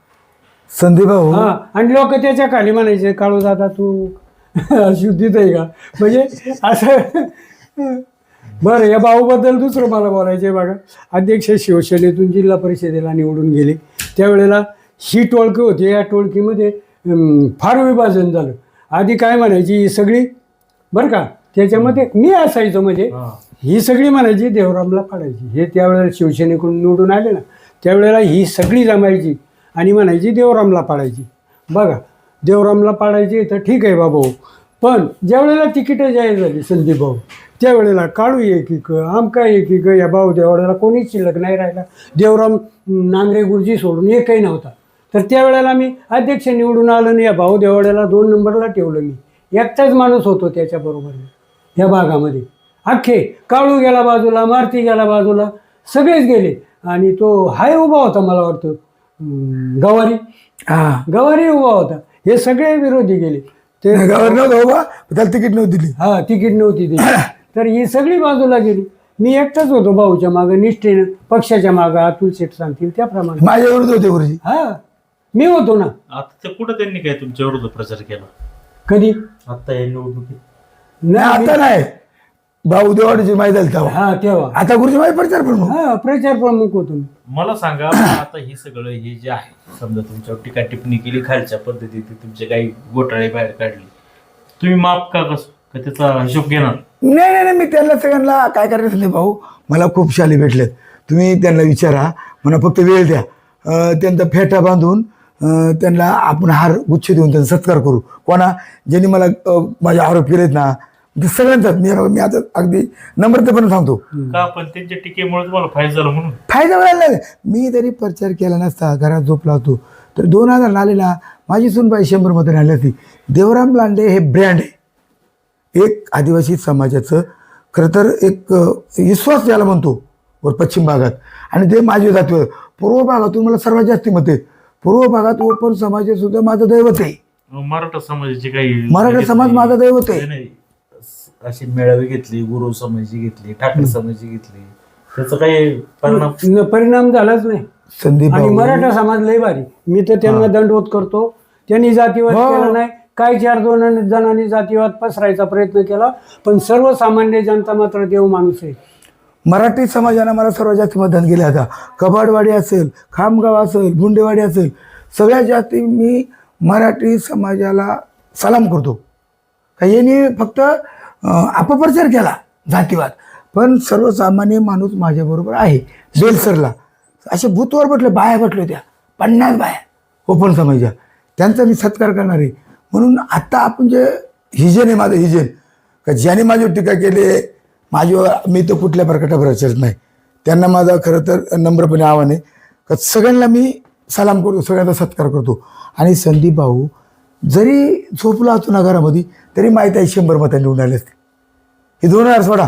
संदीप भाऊ हा, आणि लोक त्याच्या खाली म्हणायचे, काळू दादा तू शुद्धीत आहे का, म्हणजे असं. बरं, या भाऊबद्दल दुसरं मला बोलायचं बघा. अध्यक्ष शिवसेनेतून जिल्हा परिषदेला निवडून गेले, त्यावेळेला ही टोळकी होती, या टोळकीमध्ये फार विभाजन झालं. आधी काय म्हणायची ही सगळी, बरं का, त्याच्यामध्ये मी असायचो, म्हणजे ही सगळी म्हणायची देवरामला पाडायची. हे त्यावेळेला शिवसेनेकडून निवडून आले ना, त्यावेळेला ही सगळी जमायची आणि म्हणायची देवरामला पाडायची. बघा, देवरामला पाडायची तर ठीक आहे बाबा, पण ज्यावेळेला तिकीटं जाहीर झाली संदीप भाऊ, त्यावेळेला काळू एकीक, आमका एकीक, या भाऊ देवळाला कोणीच शिल्लक नाही राहिला. देवराम नांगरे गुरुजी सोडून एकही नव्हता. तर त्यावेळेला मी अध्यक्ष निवडून आलो आणि या भाऊ देवळाला 2 नंबरला ठेवलं. मी एकटाच माणूस होतो त्याच्याबरोबर या भागामध्ये. अख्खे काळू गेला बाजूला, मारुती गेला बाजूला, सगळेच गेले. आणि तो हाय उभा होता, मला वाटतं गवारी, गवारी उभा होता. हे सगळे विरोधी गेले. ते गव्हर्नर बाबा त्याला तिकीट नव्हती दिली. हा, तिकीट नव्हती दिली. तर ही सगळी बाजूला गेली. मी एकटाच होतो भाऊच्या मागं, निष्ठेनं पक्षाच्या मागं. अतुल शेठ सांगतील त्याप्रमाणे माझ्या विरुद्ध होते गुरुजी. हा, मी होतो ना. आता कुठं त्यांनी काय तुमच्या विरुद्ध प्रचार केला? कधी? आता या निवडणुकीत नाही, आता नाही. भाऊ देवाडीची माहिती झाली तेव्हा. हा, तेव्हा. आता गुरुजी माहिती प्रचार प्रमुख. हा, प्रचार प्रमुख होतो मी. मला सांगा, आता हे सगळं हे जे आहे, समजा तुमच्यावर टीका टिप्पणी केली, खालच्या पद्धतीत तुमचे काही घोटाळे बाहेर काढले, तुम्ही माफ का कसं का त्याचा हिशोब घेणार? नाही नाही नाही, मी त्यांना सगळ्यांना काय करायचं नाही भाऊ, मला खूप शाली भेटलेत. तुम्ही त्यांना विचारा, मला फक्त वेळ द्या. त्यांचा फेटा बांधून त्यांना आपण हार गुच्छ देऊन त्यांचा सत्कार करू. कोणा ज्यांनी मला माझे आरोप केलेत ना, ते सगळ्यांचाच मी आता अगदी नम्रतेपणे सांगतो. का पण त्यांच्या टीकेमुळे तुम्हाला फायदा झाला म्हणून? फायदा मिळाला नाही. मी जरी प्रचार केला नसता, घरात झोपला होतो, तर 2000 आलेला माझी सुनबाई 100 मध्ये आली असती. देवराम लांडे हे ब्रँड आहे एक आदिवासी समाजाचं, खरं तर एक विश्वास ज्याला म्हणतो वर पश्चिम भागात. आणि ते माझे जातीवर पूर्व भागातून मला सर्वात जास्ती मते. पूर्व भागात ओपन समाज सुद्धा माझं दैवत आहे. मराठा समाजाची काही मराठा समाज माझा दैवत आहे. नाही, अशी मेळावे घेतली, गुरु समाजाची घेतली, ठाकरे समाजाची घेतली, त्याचा काही परिणाम झालाच नाही. संदीप आणि भाऊ, मराठा समाज लय भारी. मी तर त्यांना दंडवत करतो. त्यांनी जातीवाद केला नाही. काही 4-2 जणांनी जातीवाद पसरायचा प्रयत्न केला, पण सर्वसामान्य जनता मात्र देव माणूस आहे. मराठी समाजानं मला सर्वात जास्त मतदान केलं. आता कबाडवाडी असेल, खामगाव असेल, बुंडेवाडी असेल, सगळ्यात जास्त मी मराठी समाजाला सलाम करतो. का यांनी फक्त अपप्रचार केला जातीवाद, पण सर्वसामान्य माणूस माझ्याबरोबर आहे. बेलसरला असे भूतवर बटले, बाया बटले होत्या 50 बाया ओपन समाजा, त्यांचा मी सत्कार करणार आहे. म्हणून आत्ता आपण जे हिजन आहे माझं हिजन, का ज्याने माझ्यावर टीका केली माझ्यावर, मी तर कुठल्या प्रकारचा प्रचार नाही. त्यांना माझा खरं तर नम्रपणे आव्हान आहे का सगळ्यांना मी सलाम करतो, सगळ्यांचा सत्कार करतो. आणि संदीप भाऊ जरी झोपला असतो ना घरामध्ये, तरी माहीत आहे 100 मतांनी निवडून आली असती. ही 2000 सोडा,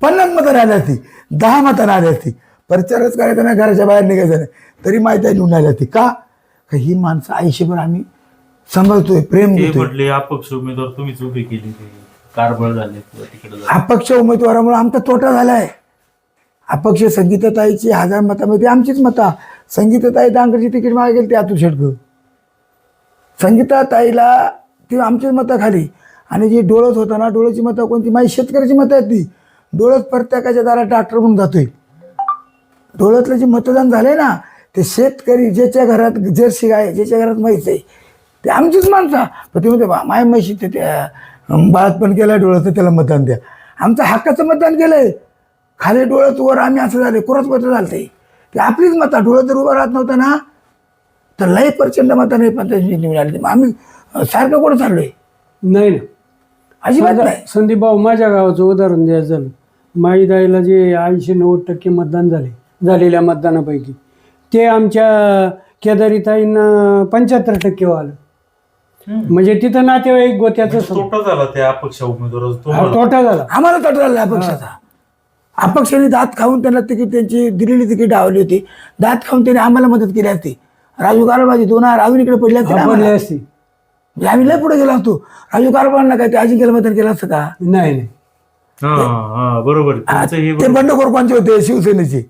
50 मतांनी आली असती, 10 मतांनी आली असती. प्रचारच करायचा ना, घराच्या बाहेर निघायचं नाही, तरी माहीत आहे निवडून आली असती. का ही माणसं आयुष्यभर आम्ही सांभाळतोय, प्रेम देतोय. म्हटले अपक्ष उमेदवार तुम्हीच उभी केली, कारबळ झाले तिकडे. अपक्ष उमेदवारामुळे आमचा तोटा झालाय. अपक्ष संगीताताईची 1000 मतामध्ये आमचीच मता. संगीताताई डांगरची तिकीट मागे गेली, ते अतुल शेटकर. संगीताताईला ती आमचीच मतं खाली. आणि जी डोळत होता ना, डोळ्याची मतं कोणती, माझी शेतकऱ्याची मतं आहेत. ती डोळत प्रत्येकाच्या दारात ट्रॅक्टर म्हणून जातोय. डोळ्यातलं जे मतदान झालंय ना, ते शेतकरी ज्याच्या घरात जर्सी गाय, ज्याच्या घरात म्हैस आहे, ते आमचीच माणसं. पण ते म्हणते माय म्हैशी ते त्या बाळातपण केलं डोळ्याचं, त्याला मतदान द्या. आमचं हक्काचं मतदान केलंय. खाली डोळ्यात वर आम्ही असं झाले, कोरच पत्र झालं ते आपलीच मतं. डोळ्यात जर उभं राहत नव्हतं ना, तर लय प्रचंड मताने 85 निवडून आले. आम्ही सारखं कुठं चाललोय? नाही ना, अजिबात नाही. संदीप भाऊ, माझ्या गावाचं उदाहरण द्यायचं झालं, माईदाईला जे 80-90% मतदान झालेल्या मतदानापैकी ते आमच्या केदारीताईंना 75% आलं. म्हणजे तिथं नातेवाईक गोत्याचं तोटा झाला त्या अपक्ष उमेदवाराचा. तोटा झाला. आम्हाला तोटा झाला अपक्षाचा. अपक्षाने दात खाऊन त्यांना तिकीट, त्यांची दिलेली तिकीट आवडली होती, दात खाऊन त्यांनी आम्हाला मदत केली असती. राजू कारभार दोन अजून इकडे पडले असते ना पडले आम्हाला. असते. म्हणजे आम्ही लय पुढे गेलो असतो. राजू कारभारांना काय ते अजिंक्य मतदान केलं असतं का? नाही नाही हा हा बरोबर आहे. तुमचं हे ते बंडखोर कोणचे होते? शिवसेनेचे.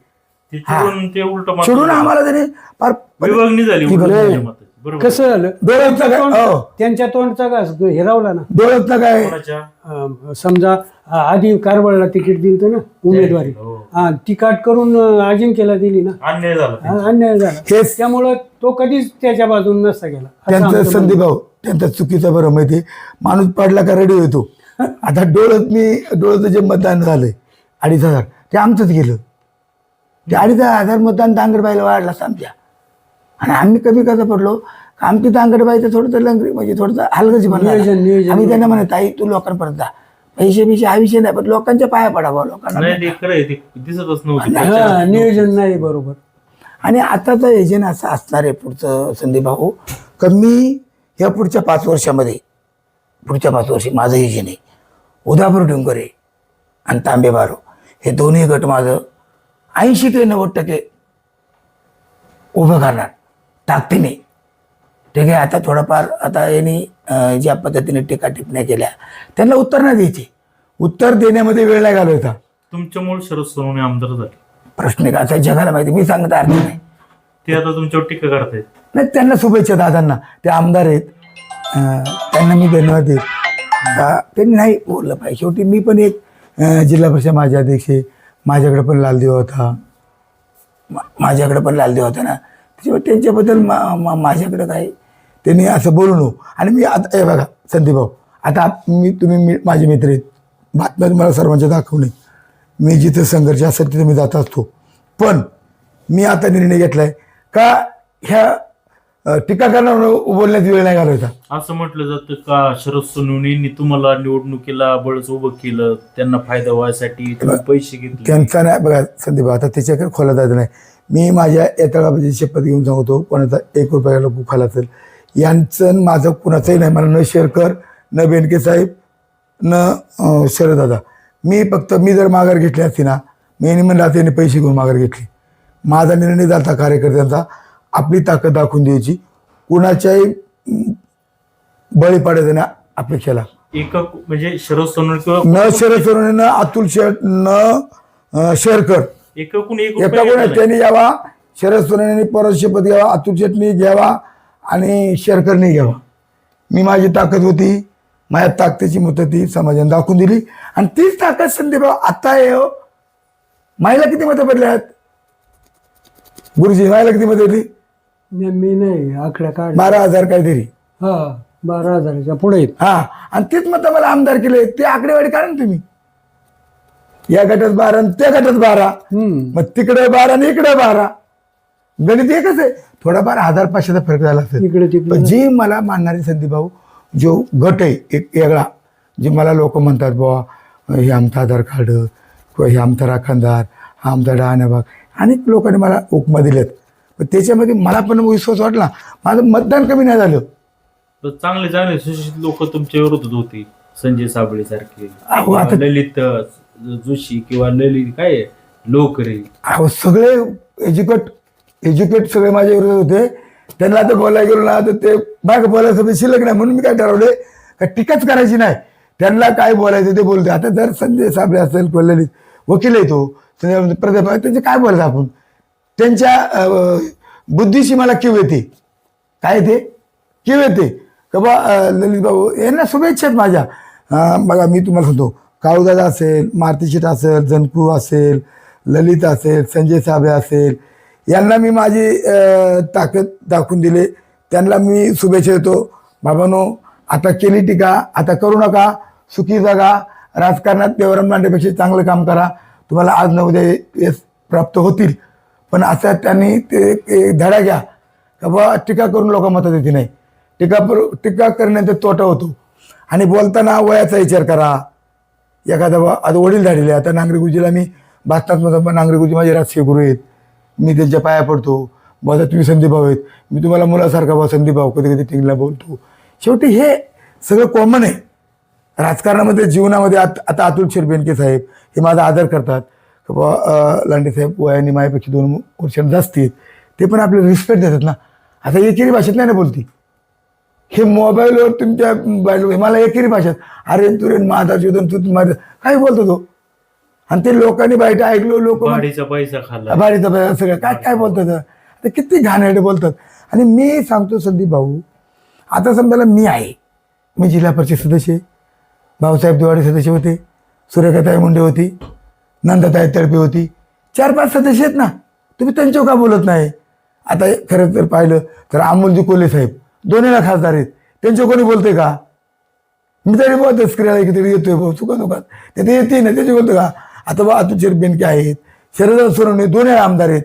ते चिडून ते उलट सोडून आम्हाला त्याने फार विभागणी झाली उलट तुमच्या मताची. बरोबर कसं झालं डोळ्यातलं काय हो, त्यांच्या तोंडचा घास हिरावला ना. डोळ्यातलं काय कोणाच्या? समजा आधी कारवारला तिकीट दिलं ना उमेदवारी, हो. हा ती काट करून अजिंक्यला दिली ना. अन्याय झाला. अन्याय झाला. हेच त्यामुळं तो कधीच त्याच्या बाजून नसता गेला असं त्यांचं आमचं म्हणणं. संदीप भाऊ त्यांचा चुकीचा बरं माहिती. माणूस पडला का रेडी होतो. आता डोळ्याचं जे मतदान झालंय 2,500 ते आमचंच गेलं. ते 2,500 मतदान तांगडबाईला वाढला आमच्या. आणि आम्ही कमी कसं पडलो, आमची तांगडबाईचं थोडंसं लंगरी म्हणजे थोडंसं हलगची नियोजन. आम्ही त्यांना म्हणत आई तू लोकांपर्यंत जा, पैसे बिशे हा विषय नाही, पण लोकांच्या पाया पडावा लोकांना. नाही ते खरं आहे, ते दिसतच नव्हतं. हा, नियोजन नाही बरोबर. आणि आताचं एजंट असं असणार आहे पुढचं संदीप भाऊ, का मी या पुढच्या 5 वर्षामध्ये पुढच्या 5 वर्षी माझं एजंट आहे उदापूर डोंगरे आणि तांबे बारो, हे दोन्ही गट माझं 80 ते 90% उभं करणार ताकदीने. ठीक आहे. आता थोडंफार आता यांनी ज्या पद्धतीने टीका टिप्पण्या केल्या त्यांना उत्तर नाही द्यायचे. उत्तर देण्यामध्ये वेळ नाही घालवायचा. तुमच्यामुळे शरद सोनवणे आमदार झाले. प्रश्न का आता जगाला माहिती, मी सांगत अर्थ नाही. ते आता तुमच्यावर टीका करतायत. नाही त्यांना शुभेच्छा दादांना, ते आमदार आहेत, त्यांना मी धन्यवाद देत. त्यांनी नाही बोललं पाहिजे. शेवटी मी पण एक जिल्हा परिषद माझे अध्यक्ष आहे. माझ्याकडे पण लालदेव होता, माझ्याकडे पण लालदेव होता ना. त्याच्यामुळे त्यांच्याबद्दल माझ्याकडे काय त्यांनी असं बोलू नको. आणि मी आता हे बघा संदीप भाऊ, आता तुम्ही माझे मित्र आहेत, बातम्या तुम्हाला सर्वांच्या दाखवणे. मी जिथं संघर्ष असेल तिथे मी जात असतो. पण मी आता निर्णय घेतलाय का ह्या टीका करण्यावर बोलण्यात वेळ नाही घालवायचा. असं म्हटलं जातं का शरद सोनवणेंनी तुम्हाला निवडणुकीला बळच उभं केलं, त्यांना फायदा व्हायसाठी तुम्ही पैसे घेतले. त्यांचा नाही बघा संदीप भाऊ, आता त्याच्याकडे खोला जायचं नाही. मी माझ्या येतळाबाची शपथ घेऊन सांगतो, कोणाचा 1 रुपयाला खाला असेल यांचं माझं कुणाचंही नाही. मला न शेरकर, न बेनके साहेब, न शरदादा. मी फक्त मी जर माघार घेतली असती ना, मी म्हणलं आता यांनी पैसे घेऊन माघार घेतली. माझा निर्णय झाला कार्यकर्त्यांचा आपली ताकद दाखवून द्यायची, कुणाच्याही बळी पडायचं ना अपेक्षेला. म्हणजे शरद सोनवणे किंवा न शरद सोनवणे, न अतुल शेठ, न शेरकर, एकाकडून एक एका कोणा त्यांनी घ्यावा. शरद सोनवणेंनी परत शपथ घ्यावा, अतुल शेठनी घ्यावा आणि शेरकरनी घ्यावा. मी माझी ताकद होती, माझ्या ताकदीची मुदती समाजाने दाखवून दिली. आणि तीच ताकद संदीपराव आता आहे. हो, माईला किती मतं पडली आहेत गुरुजी? माईला किती मतं पडली? मी नाही आकडा काढ. 12,000 काहीतरी. हा 12,000च्या पुढे. हा, आणि तीच मतं मला आमदार केले. ते आकडेवारी काढा ना तुम्ही. या गटात 12 आणि त्या गटात 12, मग तिकडे 12 आणि इकडे 12. गणित एकच आहे. थोडाफार 1,000-500चा फरक झाला असेल. इकडे तिकडे पण जे मला मानणारे संदीप भाऊ, जो गट आहे एक वेगळा, जे मला लोक म्हणतात बाबा हे आमचा आधार कार्ड किंवा हे आमचा राखणदार, हा आमचा डहाणेबाग, अनेक लोकांनी मला उपमा दिल्यात. पण त्याच्यामध्ये मला पण विश्वास वाटला. माझं मतदान कमी नाही झालं. तर चांगले चांगले सुशिक्षित लोक तुमच्या विरोधात होते. संजय साबळे सारखे, अहो, आता- ललित जोशी किंवा ललित काय लोकरे, अहो सगळे एज्युकेट सगळे माझ्या विरोधात होते. त्यांना आता बोलायला गेलो ना तर ते बाग बोलायचं शिल्लक नाही. म्हणून मी काय ठरवले का टीकाच करायची नाही, त्यांना काय बोलायचं ते बोलते. आता जर संजय साबळे असेल किंवा ललित वकील आहे, तो संजय प्राध्यापक, त्यांचे काय बोलायचं आपण? त्यांच्या बुद्धीशी मला किव येते. काय ते किव येते का बा ललित भाऊ यांना शुभेच्छा आहेत माझ्या. बघा मी तुम्हाला सांगतो, काळूदादा असेल, मारुती शेठ असेल, जनकू असेल, ललित असेल, संजय साबळे असेल, यांना मी माझी ताकद दाखवून दिले. त्यांना मी शुभेच्छा देतो. बाबांनो, आता केली टीका आता करू नका, सुखी जगा, राजकारणात देवराम लांडेपेक्षा चांगलं काम करा, तुम्हाला आज न उद्या यश प्राप्त होतील. पण असं त्यांनी ते एक धडा घ्या का बा टीका करून लोक मतं देते नाही. टीका करण्याचा तोटा होतो. आणि बोलताना वयाचा विचार करा. एखादा आता वडील झालेले, आता नांगरे गुरुजीला मी भाषणात नांगरे गुरुजी माझे राजकीय गुरु आहेत, मी त्यांच्या पाया पडतो. बघा तुम्ही संदीप भाऊ आहेत, मी तुम्हाला मुलासारखा बा संदीप भाऊ कधी कधी टिंगला बोलतो. शेवटी हे सगळं कॉमन आहे राजकारणामध्ये, जीवनामध्ये. आता अतुल शेठ बेनके साहेब हे माझा आदर करतात. लांडे साहेब वयाने माझ्यापेक्षा 2 वर्षांनी जास्त आहेत, ते पण आपल्याला रिस्पेक्ट देतात ना. आता एकेरी भाषेत नाही ना बोलती, हे मोबाईलवर तुमच्या मला एकेरी भाषेत अरे तुरेन माझा जोदन तू माझं काय बोलतो तो, आणि ते लोकांनी बाईट ऐकलो, लोक भाडीचा पैसा खाल्ला, भाडीचा पैसा सगळं काय काय बोलतात, आता किती घाणेरडे बोलतात. आणि मी सांगतो संदीप भाऊ, आता समजायला मी आहे, मी जिल्हा परिषद सदस्य आहे, भाऊसाहेब दिवाडे सदस्य होते, सुरेखाताई मुंडे होती, नंदाताई तळपे होती, 4-5 सदस्य आहेत ना, तुम्ही त्यांच्यावर का बोलत नाही. आता खरं तर पाहिलं तर अमोलजी कोल्हे साहेब दोन्हीला खासदार आहेत, त्यांच्यावर कोणी बोलते का. मी तरी बोलतो स्क्रीला किती येतोय भाऊ चुका दुकान ते येते ना, त्याचे बोलतो का. आता बा अतुल बेनके आहेत, शरद सोनवणे दोन्ही आमदार आहेत,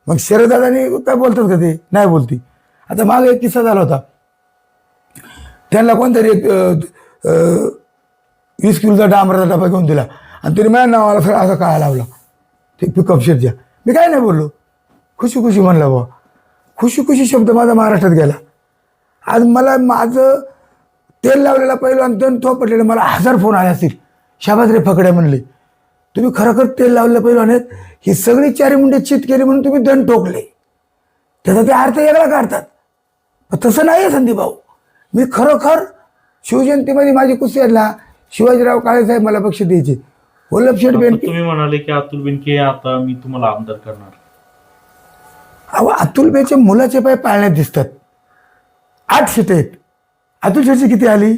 मग शरदादानी काय बोलतात का ते, नाही बोलती. आता मागे एक किस्सा झाला होता, त्यांना कोणतरी एक 20 किलोचा डांबराचा डबा घेऊन दिला आणि तरी माझ्या नावाला सगळं असा काळा लावला ते पिकअप शेटच्या. मी काय नाही बोललो, खुशी खुशी म्हणला बाबा, खुशी खुशी शब्द माझा महाराष्ट्रात गेला. आज मला माझं तेल लावलेला पहिलं आणि दोन थोपटलेलं मला 1000 फोन आले असतील, शाबास रे फकड्या म्हणले, तुम्ही खरोखर तेल लावलेलं पहिलं आणि ही सगळी 4 मुंडे चित केली म्हणून तुम्ही दंड ठोकले, त्याचा ते अर्थ वेगळा काढतात. पण तसं नाही आहे संदीप भाऊ, मी खरोखर शिवजयंतीमध्ये माझी कुस्ती आणला, शिवाजीराव काळेसाहेब मला बक्षीस द्यायचे, वल्लभ शेठ बेनके. तुम्ही म्हणाले की अतुल बेनके आता मी तुम्हाला आमदार करणार. अहो अतुल बेनच्या मुलाचे पाय पाळण्यात दिसतात, 8 सीट आहेत, अतुल शेठची किती आली,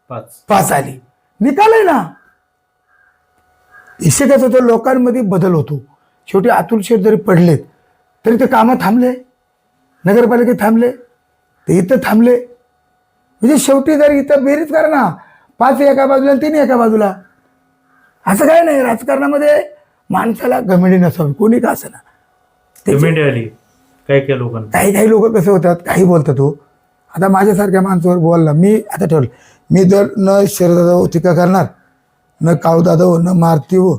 5 आली, निकाल आहे ना. इशेकाचा तर लोकांमध्ये बदल होतो. शेवटी अतुल शेठ जरी पडलेत तरी ते कामं थांबले, नगरपालिकेत थांबले, ते इथं थांबले. म्हणजे शेवटी जर इथं बेरीज करा ना, 5 एका बाजूला 3 एका बाजूला, असं काय नाही. राजकारणामध्ये माणसाला घमेंडी नसावी, कोणी का असं ना. घमेंडी आली काही लोकांना, काही लोक कसे होतात, काही बोलतात. हो आता माझ्यासारख्या माणसावर बोलला, मी आता ठरवलं, मी जर न शरदादा टीका करणार, न काळूदादा हो, न मारुती हो,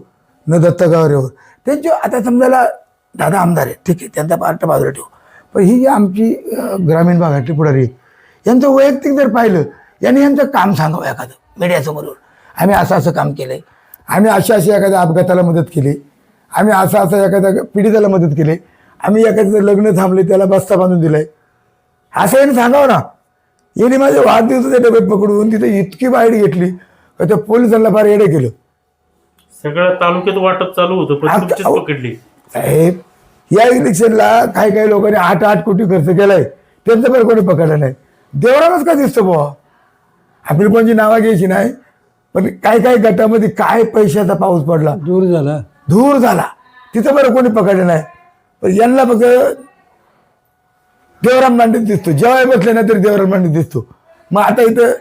न दत्त गावरे हो, त्यांची आता समजायला दादा आमदार आहे, ठीक आहे, त्यांचा पार्ट बाजूला ठेवू. पण ही जी आमची ग्रामीण भागातली पुढारी आहेत, यांचं वैयक्तिक जर पाहिलं, यांनी यांचं काम सांगावं एखादं मीडियासमोर, आम्ही असं असं काम केलं आहे, आम्ही अशी एखाद्या अपघाताला मदत केली, आम्ही असं एखाद्या पीडिताला मदत केली, आम्ही एखाद्याचं लग्न थांबले त्याला बस्ता बांधून दिलाय, असं यांनी सांगावं ना. यांनी माझ्या वाढदिवसाचे डबे पकडून तिथे इतकी बाईट घेतली का त्या पोलिसांना फार येडे केलं. सगळ्या तालुक्यात वाटप चालू होतं पण तुमचीच पकडली. साहेब या इलेक्शनला काही लोकांनी 8 कोटी खर्च केलाय, त्यांचं बरं कोणी पकडलं नाही. देवरामच का दिसतं बुवा, आपली कोणची नावं घ्यायची नाही, पण काही गटामध्ये काय पैशाचा पाऊस पडला, धूर झाला, तिथं बरं कोणी पकडलं नाही. पण यांना फक्त देवराम मांडीत दिसतो, जेव्हा बसले नाही तरी देवराम मांडीत दिसतो. मग आता इथं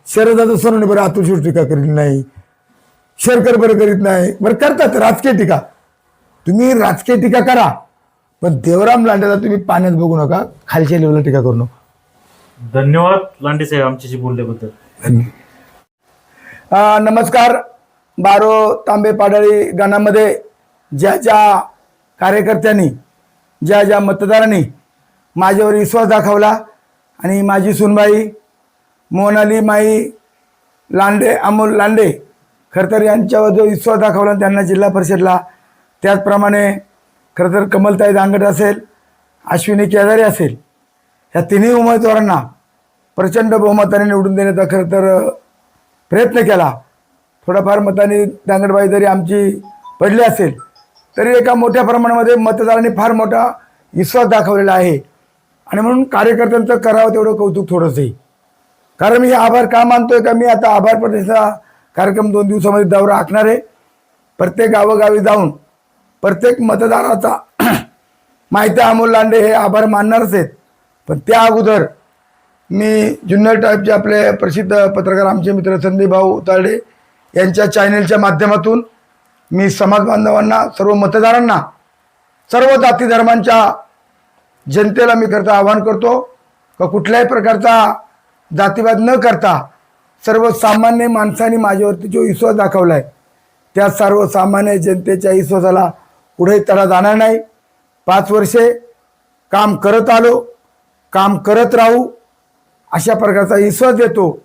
शरदाचं सोनवणे बरं अतुल शेठ टीका करीत नाही, शेरकर बरं करीत नाही, बरं करतात राजकीय टीका, तुम्ही राजकीय टीका करा, पण देवराम लांडेला तुम्ही पाण्यात बघू नका, खालच्या लेवलला टीका करू नका. धन्यवाद लांडे साहेब आमच्याशी बोलल्याबद्दल. नमस्कार. बारो तांबे पाडाळी गाणामध्ये ज्या ज्या कार्यकर्त्यांनी, ज्या ज्या मतदारांनी माझ्यावर विश्वास दाखवला आणि माझी सुनबाई मोनाली माई लांडे, अमोल लांडे खरं तर यांच्यावर जो विश्वास दाखवला त्यांना जिल्हा परिषदला, त्याचप्रमाणे खरं तर कमलताई दांगट असेल, अश्विनी केदारे असेल, ह्या तिन्ही उमेदवारांना प्रचंड बहुमताने निवडून देण्याचा खरं तर प्रयत्न केला. थोडाफार मताने दांगडबाई जरी आमची पडली असेल तरी एका मोठ्या प्रमाणामध्ये मतदारांनी फार मोठा विश्वास दाखवलेला आहे. आणि म्हणून कार्यकर्त्यांचं करावं तेवढं कौतुक थोडंसंही, कारण मी आभार का मानतोय का, मी आता आभार प्रदेशचा कार्यक्रम 2 दिवसामध्ये दौरा आखणार आहे. प्रत्येक गावोगावी जाऊन प्रत्येक मतदाराचा माहिती अमोल लांडे हे आभार मानणारच आहेत. पण त्या अगोदर मी जुन्नर टाईपचे आपले प्रसिद्ध पत्रकार आमचे मित्र संदीप भाऊ तारडे यांच्या चॅनलच्या माध्यमातून मी समाज बांधवांना, सर्व मतदारांना, सर्व जाती धर्मांच्या जनतेला मी करता आवाहन करतो का कुठल्याही प्रकारचा जातीवाद न करता सर्वसामान्य माणसांनी माझ्यावरती जो विश्वास दाखवला आहे त्या सर्वसामान्य जनतेच्या विश्वासाला पुढे तडा जाणार नाही. 5 वर्षे काम करत आलो, काम करत राहू अशा प्रकारचा विश्वास देतो.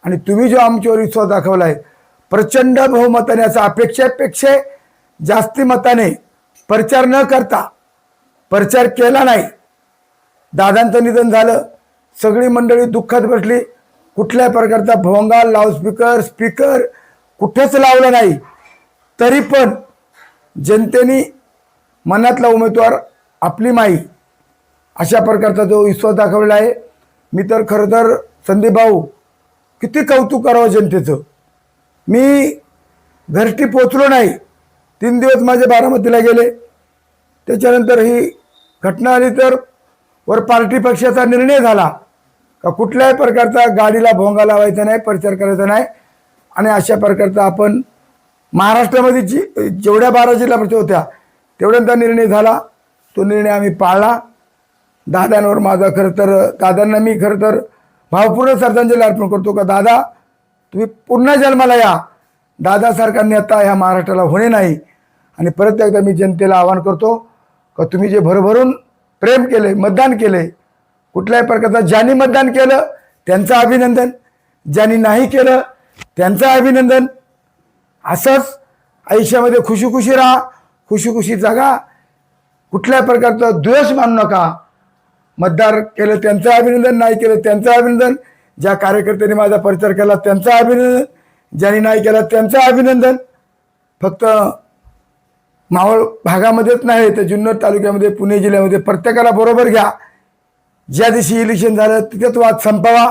आणि तुम्ही जो आमच्यावर विश्वास दाखवला आहे प्रचंड बहुमताने, असा अपेक्षेपेक्षा जास्ती मताने प्रचार न करता, प्रचार केला नाही दादांचं निधन झालं, सगळी मंडळी दुःखात बसली. कुठल्याही प्रकारचा भोंगा, लाऊडस्पीकर, स्पीकर कुठेच लावलं नाही. तरी पण जनतेने मनातला उमेदवार आपली माई अशा प्रकारचा जो विश्वास दाखवलेला आहे. मी तर खरं तर संदीप भाऊ किती कौतुक करावं जनतेचं. मी घरटी पोचलो नाही, 3 दिवस माझे बारामतीला गेले. त्याच्यानंतर ही घटना आली तर वर पार्टी पक्षाचा निर्णय झाला का कुठल्याही प्रकारचा गाडीला भोंगा लावायचा नाही, प्रचार करायचा नाही. आणि अशा प्रकारचा आपण महाराष्ट्रामध्ये जेवढ्या 12 जिल्हा परिषद होत्या तेवढ्यांचा निर्णय झाला. तो निर्णय आम्ही पाळला. दादांवर माझा खरं तर दादांना मी खरं तर भावपूर्ण श्रद्धांजली अर्पण करतो का दादा तुम्ही पुन्हा जन्माला या. दादासारखा नेता ह्या महाराष्ट्राला होणे नाही. आणि परत एकदा मी जनतेला आवाहन करतो का तुम्ही जे भरभरून प्रेम केले, मतदान केले, कुठल्याही प्रकारचा ज्यांनी मतदान केलं त्यांचं अभिनंदन, ज्यांनी नाही केलं त्यांचं अभिनंदन. असंच आयुष्यामध्ये खुशी राहा, खुशी जगा. कुठल्याही प्रकारचा द्वेष मानू नका. मतदार केलं त्यांचं अभिनंदन, नाही केलं त्यांचं अभिनंदन. ज्या कार्यकर्त्यांनी माझा प्रचार केला त्यांचं अभिनंदन, ज्यांनी नाही केला त्यांचं अभिनंदन. फक्त मावळ भागामध्येच नाही तर जुन्नर तालुक्यामध्ये, पुणे जिल्ह्यामध्ये प्रत्येकाला बरोबर घ्या. ज्या दिवशी इलेक्शन झालं तिथेच वाद संपवा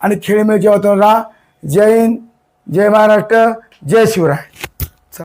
आणि खेळीमेळीच्या वातावरण राहा. जय हिंद, जय महाराष्ट्र, जय शिवराय.